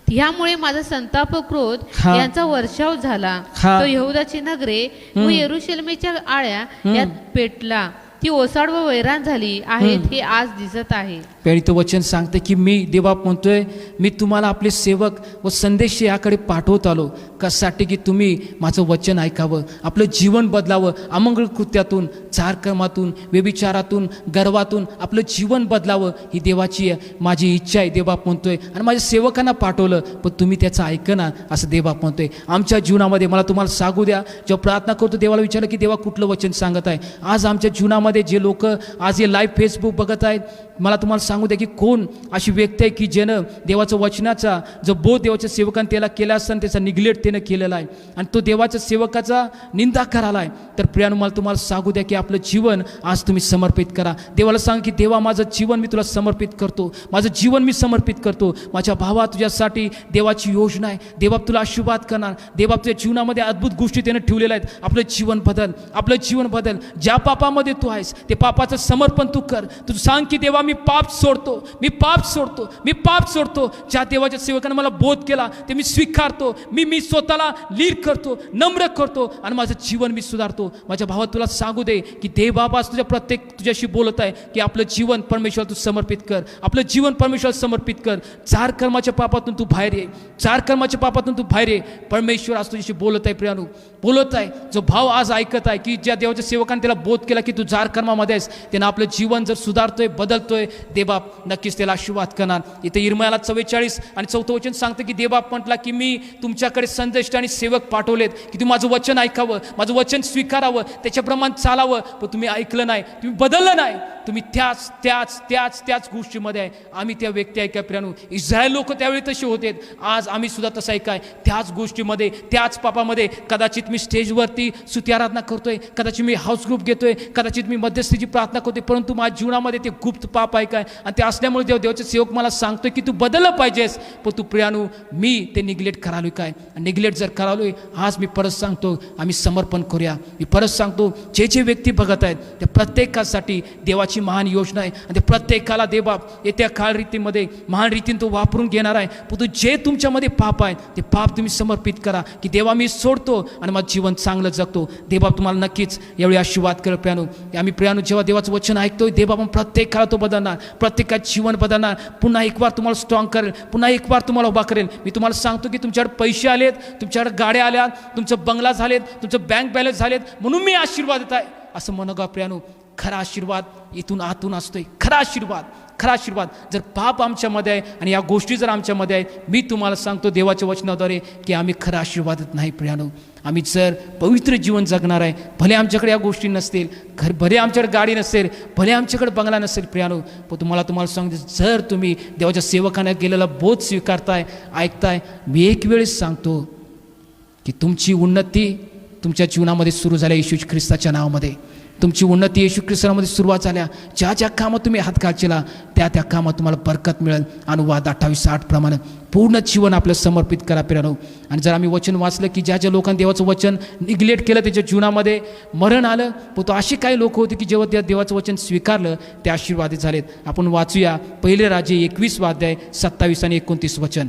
ह्यामुळे माझा संताप क्रोध हा. यांचा वर्षाव झाला. हा. तो यहूदाची नगरे व यरूशलेमेच्या आळ्या यात पेटला. ती ओसाड व वैराण झाली आहेत हे आज दिसत आहे. पेळी तो वचन सांगते की मी देवा म्हणतोय, मी तुम्हाला आपले सेवक व संदेश याकडे पाठवत आलो कशासाठी की तुम्ही माझं वचन ऐकावं, आपलं जीवन बदलावं, अमंगळ कृत्यातून, चार कर्मातून, व्यभिचारातून, गर्वातून आपलं जीवन बदलावं. ही देवाची माझी इच्छा आहे देवा म्हणतोय. आणि माझ्या सेवकांना पाठवलं पण तुम्ही त्याचं ऐकना असं देवा म्हणतोय. आमच्या जीवनामध्ये मला तुम्हाला सांगू द्या, जेव्हा प्रार्थना करतो देवाला विचारलं की देवा कुठलं वचन सांगत आहे. आज आमच्या जीवनामध्ये जे लोक आज हे लाईव्ह फेसबुक बघत आहेत, मला तुम्हाला सांगू द्या की कोण अशी व्यक्ती आहे की ज्यानं देवाचं वचनाचा जो बोध देवाच्या सेवकांनी त्याला केला असताना त्याचा निग्लेक्ट त्यानं केलेला आहे आणि तो देवाच्या सेवकाचा निंदा करायला आहे. तर प्रियानो मला तुम्हाला सांगू द्या की आपलं जीवन आज तुम्ही समर्पित करा. देवाला सांग की देवा माझं जीवन मी तुला समर्पित करतो, माझं जीवन मी समर्पित करतो. माझ्या भावा तुझ्यासाठी देवाची योजना आहे, देवा तुला आशीर्वाद करणार, देवा तुझ्या जीवनामध्ये अद्भुत गोष्टी त्यानं ठेवलेल्या आहेत. आपलं जीवन बदल, आपलं जीवन बदल. ज्या पापामध्ये तू आहेस ते पापाचं समर्पण तू कर. तू सांग की देवा मी पाप सोडतो, मी पाप सोडतो, मी पाप सोडतो. ज्या देवाच्या सेवकाने मला बोध केला ते मी स्वीकारतो. मी स्वतःला लीड करतो, नम्र करतो आणि माझं जीवन मी सुधारतो. माझ्या भावा तुला सांगू दे की देव बाबा तुझ्या प्रत्येक तुझ्याशी बोलत आहे की आपलं जीवन परमेश्वर तू समर्पित कर, आपलं जीवन परमेश्वर समर्पित कर. चार कर्माच्या पापातून तू बाहेर ये, चार कर्माच्या पापातून तू बाहेर ये. परमेश्वर आज तुझ्याशी बोलत आहे प्रियानो, बोलत आहे. जो भाव आज ऐकत आहे की ज्या देवाच्या सेवकाने त्याला बोध केला की तू चार कर्मामध्ये आहेस, त्यानं आपलं जीवन जर सुधारतोय, बदलतोय, देवबाप नक्कीच त्याला आशीर्वाद करणार. इथे इर्मयाला 44 आणि 4 वचन सांगतं की देवबाप म्हटला की मी तुमच्याकडे संदेष्ट आणि सेवक पाठवलेत की तुम्ही माझं वचन ऐकावं, माझं वचन स्वीकारावं, त्याच्याप्रमाणे चालावं. पण तुम्ही ऐकलं नाही, तुम्ही बदललं नाही, तुम्ही त्याच गोष्टीमध्ये आहे. आम्ही त्या व्यक्ती आहे का प्रियानो? इस्रायल लोक त्यावेळी तसे होते, आज आम्ही सुद्धा तसं आहे काय? त्याच गोष्टीमध्ये, त्याच पापामध्ये. कदाचित मी स्टेजवरती स्तुती आराधना करतोय, कदाचित मी हाऊस ग्रुप घेतोय, कदाचित मी मध्यस्थीची प्रार्थना करतोय, परंतु माझ्या जीवनामध्ये ते गुप्त पाप आहे काय? आणि ते असल्यामुळे देवाचे सेवक मला सांगतोय की तू बदललं पाहिजेस. पण तू प्रियानो मी ते निग्लेक्ट करालोय काय? निग्लेक्ट जर करालोय, आज मी परत सांगतो आम्ही समर्पण करूया. मी परत सांगतो जे व्यक्ती बघत आहेत त्या प्रत्येकासाठी देवाची देवाची महान योजना आहे आणि ते प्रत्येकाला देवबाप येत्या काळ रीतीमध्ये महान रीतीने तो वापरून घेणार आहे. परंतु जे तुमच्यामध्ये पाप आहे ते पाप तुम्ही समर्पित करा की देवा मी सोडतो आणि माझं जीवन चांगलं जगतो. देवबाप तुम्हाला नक्कीच यावेळी आशीर्वाद कर प्रियानो. आम्ही प्रियानो जेव्हा देवाचं वचन ऐकतोय देवबाप प्रत्येकाला तो बदलणार, प्रत्येकाचं जीवन बदलणार. पुन्हा एक बार तुम्हाला स्ट्रॉंग करेल, पुन्हा एक बार तुम्हाला उभा करेल. मी तुम्हाला सांगतो की तुमच्याकडे पैसे आलेत, तुमच्याकडे गाड्या आल्या, तुमचं बंगला झालेत, तुमचं बँक बॅलन्स झालेत म्हणून मी आशीर्वाद देत आहे असं म्हणू का प्रियानो. खरा आशीर्वाद इथून आतून असतोय. खरा आशीर्वाद जर पाप आमच्यामध्ये आहे आणि या गोष्टी जर आमच्यामध्ये आहेत, मी तुम्हाला सांगतो देवाच्या वचनाद्वारे की आम्ही खरा आशीर्वादत नाही प्रियानो. आम्ही जर पवित्र जीवन जगणार आहे, भले आमच्याकडे या गोष्टी नसतील, भले आमच्याकडे गाडी नसेल, भले आमच्याकडे बंगला नसेल प्रियानो, पण तुम्हाला सांगतो जर तुम्ही देवाच्या सेवकाने गेलेला बोध स्वीकारताय, ऐकताय, मी एक वेळेस सांगतो की तुमची उन्नती तुमच्या जीवनामध्ये सुरू झाल्या. येशू ख्रिस्ताच्या नावामध्ये तुमची उन्नती येशू ख्रिस्तामध्ये सुरुवात झाल्या. ज्या ज्या कामात तुम्ही हात घालचेला त्या कामात तुम्हाला बरकत मिळेल. अनुवाद 28:8 प्रमाणे पूर्ण जीवन आपलं समर्पित करा प्रियानो. आणि जर आम्ही वचन वाचलं की ज्या ज्या लोकांनी देवाचं वचन निग्लेक्ट केलं, त्याच्या जीवनामध्ये मरण आलं, पण तो अशी काही लोक होते की जेव्हा त्या देवाचं वचन स्वीकारलं ते आशीर्वादित झालेत. आपण वाचूया पहिले राजे 21 अध्याय 27 आणि 29 वचन.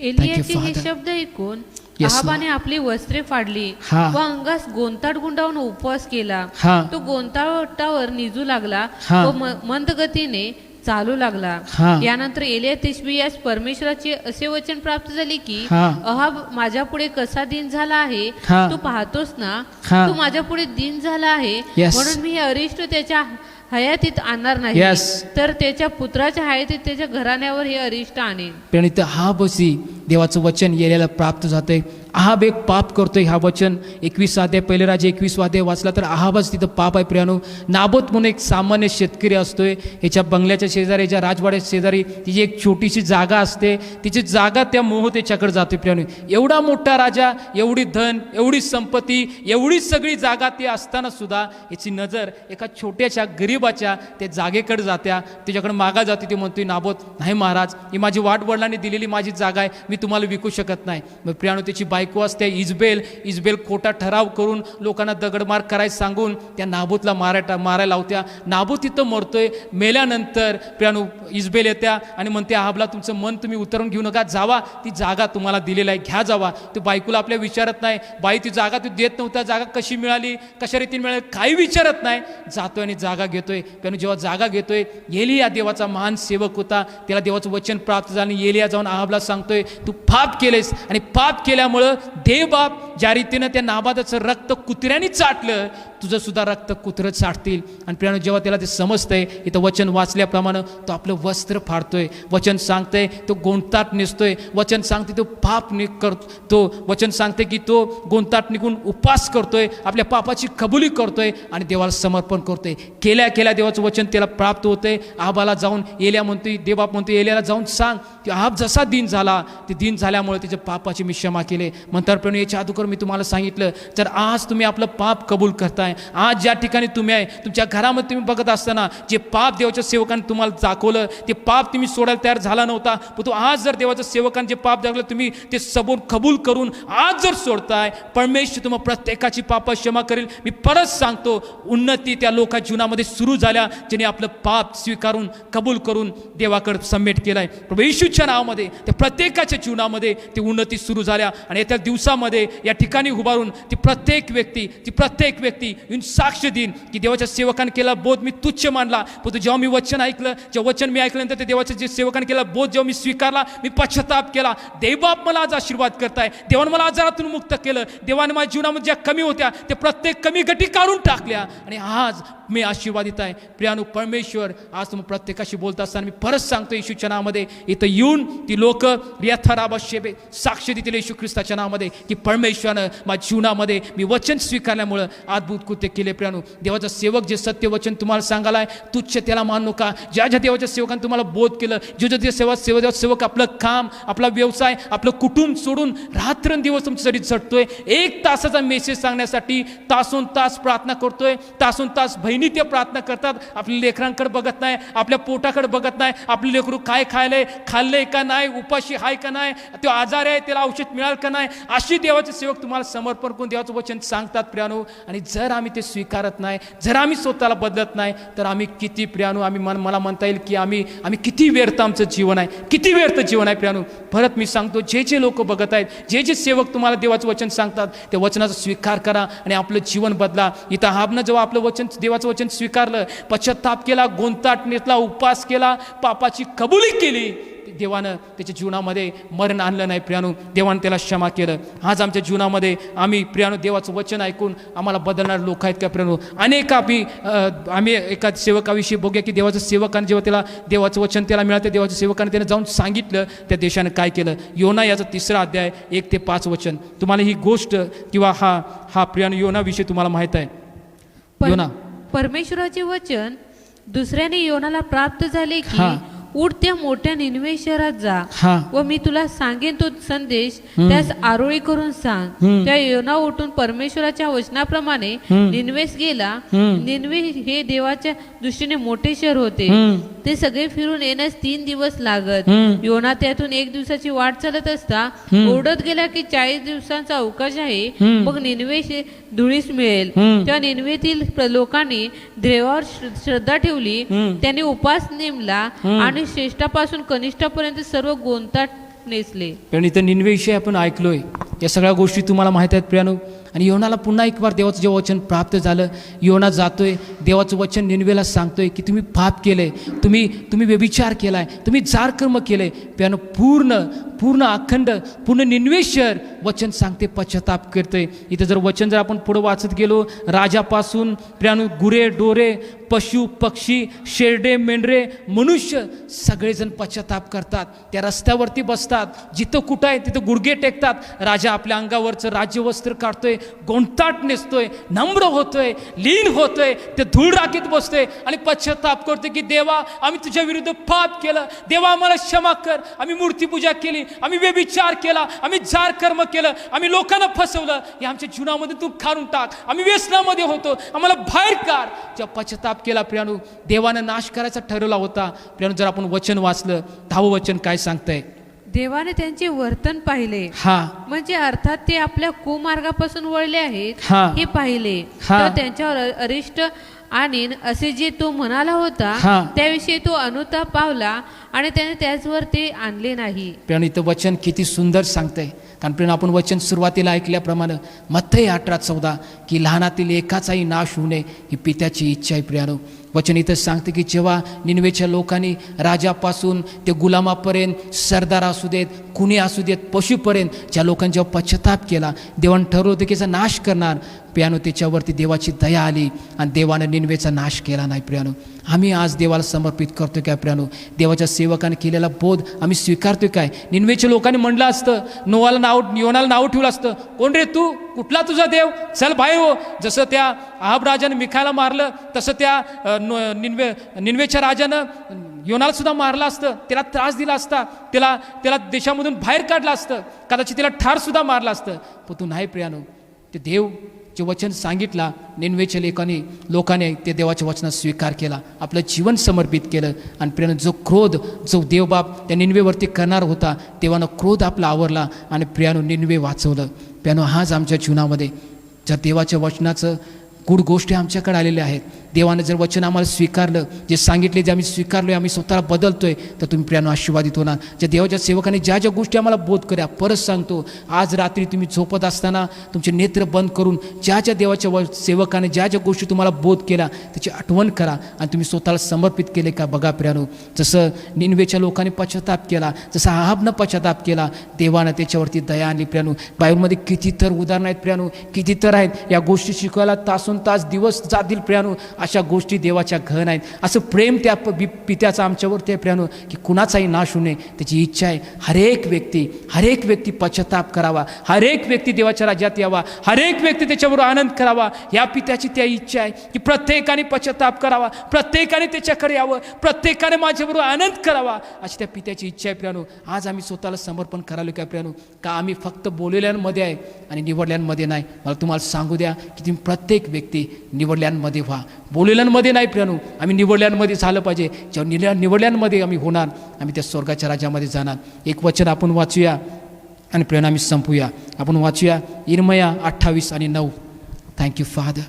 एलियाचे हे शब्द ऐकून अहाबाने आपली वस्त्रे फाडली व अंगास गोंताट गुंडावून उपवास केला. तो गोंताटावर निजू लागला व मंद गतीने चालू लागला. यानंतर एलिया तिशबी यास परमेश्वराचे असे वचन प्राप्त झाले की अहाब माझ्या पुढे कसा दिन झाला आहे तू पाहतोस ना, तू माझ्या पुढे दिन झाला आहे म्हणून मी हे अरिष्ट त्याच्या हयातीत आणणार नाही, तर त्याच्या पुत्राच्या हयातीत त्याच्या घराण्यावर हे अरिष्ट आणेन. पण इथं हा बसी देवाचं वचन येल्याला प्राप्त जाते. अहाब एक पाप करतोय. हा वचन 21 अध्याय पहिले राजे 21 अध्याय वाचला तर अहाबच तिथं पाप आहे प्रियानो. नाबोत म्हणून एक सामान्य शेतकरी असतोय, ह्याच्या बंगल्याच्या शेजारी, ह्याच्या राजवाड्याच्या शेजारी तिची एक छोटीशी जागा असते. तिची जागा त्या मोह त्याच्याकडे जाते प्रियानो. एवढा मोठा राजा, एवढी धन, एवढी संपत्ती, एवढी सगळी जागा ती असताना सुद्धा याची नजर एका छोट्याशा गरीबाच्या त्या जागेकडे जात्या, त्याच्याकडे मागा जाते. ती म्हणतोय नाबोत नाही महाराज, ही माझी वाटवडिलांनी दिलेली माझी जागा आहे, मी तुम्हाला विकू शकत नाही. मग प्रियानो त्याची बायको असते इजबेल खोटा ठराव करून लोकांना दगडमार करायला सांगून त्या नाबोतला मारायला लावत्या. नाबोत तिथं मरतोय. मेल्यानंतर प्रियानो इजबेल येत्या आणि म्हणते अहाबला तुमचं मन तुम्ही उतरून घेऊ नका, जावा, ती जागा तुम्हाला दिलेला आहे, घ्या जावा. ते बायकोला आपल्या विचारत नाही, बाई ती जागा तू देत नव्हता, जागा कशी मिळाली, कशा रीतीने मिळाली, काही विचारत नाही, जातोय आणि जागा घेतोय. प्रियानो जेव्हा जागा घेतोय, एलिया देवाचा महान सेवक होता, त्याला देवाचं वचन प्राप्त झालं आणि एलिया जाऊन अहाबला सांगतोय तू पाप केलेस आणि पाप केल्यामुळं देवबाप ज्या रीतीनं त्या नाबादाचं रक्त कुत्र्याने चाटलं, तुझं सुद्धा रक्त कुत्रं चाटतील. आणि प्रियानो जेव्हा त्याला ते समजतंय, इथं वचन वाचल्याप्रमाणे तो आपलं वस्त्र फाडतोय. वचन सांगतंय तो गोंताट नेसतोय. वचन सांगते तो पाप करतो. वचन सांगते की तो गोंताट निघून उपास करतोय, आपल्या पापाची कबुली करतोय आणि देवाला समर्पण करतोय. केल्या देवाचं वचन त्याला प्राप्त होतंय. आहाबाला जाऊन एलिया म्हणतोय, देवबाप म्हणतोय एलियाला जाऊन सांग की आहाब जसा दिन झाला, ते दिन झाल्यामुळे त्याच्या पापाची मी क्षमा केले. म्हणतात पण याच्या अगोदर मी तुम्हाला सांगितलं, जर आज तुम्ही आपलं पाप कबूल करताय, आज ज्या ठिकाणी तुम्ही आहे, तुमच्या घरामध्ये तुम्ही बघत असताना जे पाप देवाच्या सेवकांनी तुम्हाला दाखवलं, ते पाप तुम्ही सोडायला तयार झाला नव्हता, पण तो आज जर देवाच्या सेवकांनी जे पाप दाखवलं तुम्ही ते सबून कबूल करून आज जर सोडताय, परमेश्वर तुम्हाला प्रत्येकाची पाप क्षमा करेल. मी परत सांगतो, उन्नती त्या लोका जीवनामध्ये सुरू झाल्या ज्यांनी आपलं पाप स्वीकारून कबूल करून देवाकडे सबमिट केलाय. प्रभू येशूच्या नावामध्ये त्या प्रत्येकाच्या जीवनामध्ये ती उन्नती सुरू झाल्या. आणि येत्या दिवसामध्ये या ठिकाणी उभारून ती प्रत्येक व्यक्ती येऊन साक्ष देईन की देवाच्या सेवकाने केला बोध मी तुच्छ मानला, पण जेव्हा मी वचन ऐकलं, जेव्हा वचन मी ऐकल्यानंतर ते देवाच्या जे सेवकाने केला बोध जेव्हा मी स्वीकारला, मी पश्चाताप केला. देवबाप मला आज आशीर्वाद करताय. देवाने मला आजारातून मुक्त केलं. देवाने माझ्या जीवनामध्ये ज्या कमी होत्या त्या प्रत्येक कमी गटी काढून टाकल्या आणि आज मी आशीर्वादित आहे. प्रियानो परमेश्वर आज तुम्ही प्रत्येकाशी बोलत असताना मी परत सांगतो येशूच्या नावामध्ये, इथं येऊन ती लोक रियाथाराबाशेबे साक्ष देतील येशू ख्रिस्ताच्या नावामध्ये की परमेश्वरानं माझ्या जीवनामध्ये मी वचन स्वीकारल्यामुळं अद्भुत कृत्य केले. प्रियानो देवाचा सेवक जे सत्य वचन तुम्हाला सांगायला आहे, तुच्छ त्याला मानू नका. ज्या देवाच्या सेवकांनी तुम्हाला बोध केलं, जे सेवक आपलं काम, आपला व्यवसाय, आपलं कुटुंब सोडून रात्रंदिवस तुमच्यासाठी झटतोय, 1 तासाचा मेसेज सांगण्यासाठी तासोन तास प्रार्थना करतोय, तासोन तास बहिणी त्या प्रार्थना करतात, आपल्या लेकरांकडे बघत नाही, आपल्या पोटाकडे बघत नाही, आपले लेकरू काय खाल्लंय का नाही, उपाशी आहे का नाही, तो आजार आहे त्याला औषध मिळाल का नाही, अशी देवाचे सेवक तुम्हाला समर्पण करून देवाचं वचन सांगतात प्रियानो. आणि जर आम्ही ते स्वीकारत नाही, जर आम्ही स्वतःला बदलत नाही, तर आम्ही किती प्रियानो, मला म्हणता येईल की आम्ही किती व्यर्थ आमचं जीवन आहे, किती व्यर्थ जीवन आहे प्रियानो. परत मी सांगतो, जे लोक बघत आहेत, जे सेवक तुम्हाला देवाचं वचन सांगतात, त्या वचनाचा स्वीकार करा आणि आपलं जीवन बदला. इथं हाबनं जेव्हा आपलं वचन, देवाचं वचन स्वीकारलं, पश्चाताप केला, गोंताट नेसला, उपवास केला, पापाची कबुली केली, देवानं त्याच्या जीवनामध्ये मरण आणलं नाही प्रियानो, देवानं त्याला क्षमा केलं. आज आमच्या जीवनामध्ये आम्ही प्रियानो देवाचं वचन ऐकून आम्हाला बदलणारे लोक आहेत का प्रियानो? अनेक आम्ही एका सेवकाविषयी बघूया की देवाचं सेवकाने जेव्हा त्याला देवाचं वचन त्याला मिळालं, देवाच्या सेवकाने त्याने जाऊन सांगितलं त्या देशानं काय केलं. योना याचा 3 अध्याय 1 ते 5 वचन. तुम्हाला ही गोष्ट किंवा हा प्रियानो योनाविषयी तुम्हाला माहीत आहे. योना, परमेश्वराचे वचन दुसऱ्याने योनाला प्राप्त झाले की उठ त्या मोठ्या निनवे शहरात जा व मी तुला सांगेन तो संदेश त्यास आरोळी करून सांग. त्या योना उठून परमेश्वराच्या वचनाप्रमाणे निनवेस गेला. निनवे हे देवाच्या दृष्टीने मोठे शहर होते. ते सगळे फिरून येण्यास 3 दिवस लागत. योना त्यातून 1 दिवसाची वाट चालत असता ओढत गेला की 40 दिवसांचा अवकाश आहे, मग निनवे धुळीस मिळेल. त्या निनवेतील लोकांनी देवावर श्रद्धा ठेवली. त्यांनी उपास नेमला आणि श्रेष्ठापासून कनिष्ठापर्यंत सर्व गोंताट नेसले. पण इथं निनवेविषयी आपण ऐकलोय, या सगळ्या गोष्टी तुम्हाला माहीत आहेत प्रियानो. आणि योनाला पुन्हा एक बार देवाचं जेव्हा वचन प्राप्त झालं, योना जातोय, देवाचं वचन निनवेला सांगतोय की तुम्ही पाप केलंय, तुम्ही व्यभिचार केलाय, तुम्ही जार कर्म केलंय. प्रियानो, पूर्ण अखंड पूर्ण निनवे शहर वचन सांगते, पश्चाताप करतोय. इथं जर वचन जर आपण पुढे वाचत गेलो, राजापासून प्रियानो गुरे डोरे, पशु पक्षी, शेरडे मेंढरे, मनुष्य सगळेजण पश्चाताप करतात. त्या रस्त्यावरती बसतात, जिथं कुठं आहे तिथं गुडघे टेकतात. राजा आपल्या अंगावरचं राज्यवस्त्र काढतोय, गोंताट नेसतोय, नम्र होतोय, लीन होतोय, ते धूळ राखीत बसतोय आणि पश्चाताप करतोय की देवा, आम्ही तुझ्या विरुद्ध पाप केलं, देवा आम्हाला क्षमा कर, आम्ही मूर्तीपूजा केली, आम्ही व्यभिचार केला, आम्ही जार कर्म केलं, आम्ही लोकांना फसवलं, हे आमच्या जीवनामध्ये तू काढून टाक, आम्ही व्यसनामध्ये होतो, आम्हाला बाहेर काढ. जेव्हा पश्चाताप केला प्रियानो, देवानं नाश करायचा ठरवला होता. प्रियानो, जर आपण वचन वाचलं, 10वं वचन काय सांगतंय? देवाने त्यांचे वर्तन पाहिले, म्हणजे अर्थात ते आपल्या कुमार्गापासून वळले आहेत हे पाहिले, तर त्यांच्यावर अरिष्ट आणि असे जे तो म्हणाला होता त्याविषयी तो अनुताप पावला आणि त्याने त्याचवर ते आणले नाही. पण इथं वचन किती सुंदर सांगतंय. कारण आपण वचन सुरुवातीला ऐकल्याप्रमाणे मत्तई 18:14 की लहानातील एकाचाही नाश होऊ नये ही पित्याची इच्छा आहे. प्रियानो, वचन इथं सांगते की जेव्हा निनवेच्या लोकांनी राजापासून ते गुलामापर्यंत, सरदार असू देत, कुणी असू देत, पशुपर्यंत, ज्या लोकांनी जेव्हा पश्चाताप केला, देवानं ठरवलं होतं की याचा नाश करणार. प्रियानो, त्याच्यावरती देवाची दया आली आणि देवानं निनवेचा नाश केला नाही. प्रियानो, आम्ही आज देवाला समर्पित करतोय काय? प्रियानो, देवाच्या सेवकाने केलेला बोध आम्ही स्वीकारतोय काय? निनवेच्या लोकांनी म्हटलं असतं, योनाला नाव ठेवलं असतं, कोण रे तू, कुठला तुझा देव, चल बाहेर हो. जसं त्या आहाब राजाने मिखायला मारलं, तसं त्या निनवेच्या राजानं योनाला सुद्धा मारलं असतं, त्याला त्रास दिला असता, त्याला देशामधून बाहेर काढलं असतं, कदाचित त्याला ठार सुद्धा मारलं असतं. पण तू नाही प्रियानो, ते देव जे वचन सांगितला, निनवेच्या लोकांनी ते देवाच्या वचनात स्वीकार केला, आपलं जीवन समर्पित केलं. आणि प्रियानो, जो क्रोध जो देवबाप त्या निनवेवरती करणार होता, देवानं क्रोध आपला आवरला आणि प्रियानो निनवे वाचवलं. प्रियानो, आज आमच्या जीवनामध्ये जर देवाच्या वचनाचं गुड गोष्टी आमच्याकडे आलेल्या आहेत, देवानं जर वचन आम्हाला स्वीकारलं, जे सांगितले जे आम्ही स्वीकारलोय, आम्ही स्वतःला बदलतोय, तर तुम्ही प्रियानो आशीर्वादित होणार. ज्या देवाच्या सेवकाने ज्या गोष्टी आम्हाला बोध करा, परत सांगतो, आज रात्री तुम्ही झोपत असताना तुमचे नेत्र बंद करून ज्या देवाच्या सेवकाने ज्या गोष्टी तुम्हाला बोध केला त्याची आठवण करा आणि तुम्ही स्वतःला समर्पित केले का बघा. प्रियानो, जसं निनवेच्या लोकांनी पश्चाताप केला, जसं आहाबनं पश्चाताप केला, देवानं त्याच्यावरती दया आणली. प्रियानो, बायबलमध्ये किती तर उदाहरणं आहेत प्रियानो, किती तर आहेत. या गोष्टी शिकवायला तासोन तास दिवस जातील प्रियानो. अशा गोष्टी देवाच्या घन आहेत. असं प्रेम त्या पित्याचं आमच्यावरती आहे प्रियानो की कुणाचाही नाश होऊ नये, त्याची इच्छा आहे. हरेक व्यक्ती पश्चाताप करावा, हरेक व्यक्ती देवाच्या राज्यात यावा, हरेक व्यक्ती त्याच्याबरोबर आनंद करावा. या पित्याची त्या इच्छा आहे की प्रत्येकाने पश्चाताप करावा, प्रत्येकाने त्याच्याकडे यावं, प्रत्येकाने माझ्याबरोबर आनंद करावा, अशी त्या पित्याची इच्छा आहे. प्रियानो, आज आम्ही स्वतःला समर्पण करायला काय प्रियानो? का आम्ही फक्त बोललेल्यांमध्ये आहे आणि निवडल्यांमध्ये नाही? मला तुम्हाला सांगू द्या की तुम्ही प्रत्येक व्यक्ती व्यक्ती निवडल्यांमध्ये व्हा, बोललेल्यांमध्ये नाही प्रियानो, आम्ही निवडल्यांमध्ये झालं पाहिजे. जेव्हा निवडल्यांमध्ये आम्ही होणार, आम्ही त्या स्वर्गाच्या राज्यामध्ये जाणार. एक वचन आपण वाचूया आणि प्रियानो आम्ही संपूया. आपण वाचूया यिर्मया 28 आणि 9. Thank you father.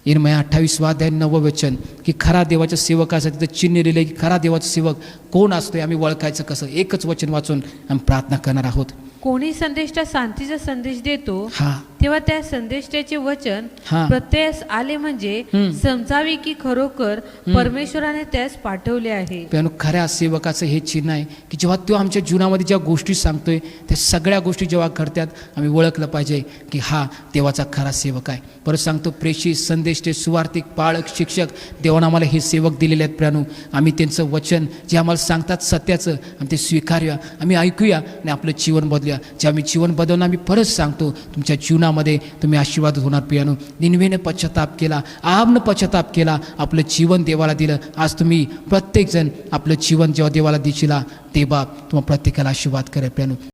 यिर्मया 28 अध्याय 9 वचन, की खरा देवाच्या सेवकासाठी तिथं चिन्ह लिहिलं की खरा देवाचा सेवक कोण असतोय, आम्ही ओळखायचं कसं. एकच वचन वाचून आम्ही प्रार्थना करणार आहोत. कोणी संदेष्टा शांतीचा संदेश देतो हा तेव्हा त्या संदेष्टाचे वचन हा. प्रत्ययास आले म्हणजे समजावे की खरोखर परमेश्वराने त्यास पाठवले आहे. पण खऱ्या सेवकाचं हे चिन्ह आहे की जेव्हा तो आमच्या जीवनामध्ये ज्या गोष्टी सांगतोय त्या सगळ्या गोष्टी जेव्हा घडतात, आम्ही ओळखलं पाहिजे की हा देवाचा खरा सेवक आहे. परत सांगतो, प्रेषित, संदेष्टे, सुवार्थिक, पाळक, शिक्षक, देवानं आम्हाला हे सेवक दिलेले आहेत प्रियानो. आम्ही त्यांचं वचन जे आम्हाला सांगतात सत्याचं, आम्ही ते स्वीकारूया, आम्ही ऐकूया आणि आपलं जीवन बदलूया. जे आम्ही जीवन बदलून आम्ही परत सांगतो, तुमच्या जीवनामध्ये तुम्ही आशीर्वाद होणार प्रियानो. निनवेनं पश्चाताप केला, आहाबनं पश्चाताप केला, आपलं जीवन देवाला दिलं. आज तुम्ही प्रत्येकजण आपलं जीवन जेव्हा देवाला देशीला, ते बाप तुम्हाला प्रत्येकाला आशीर्वाद करेल प्रियानो.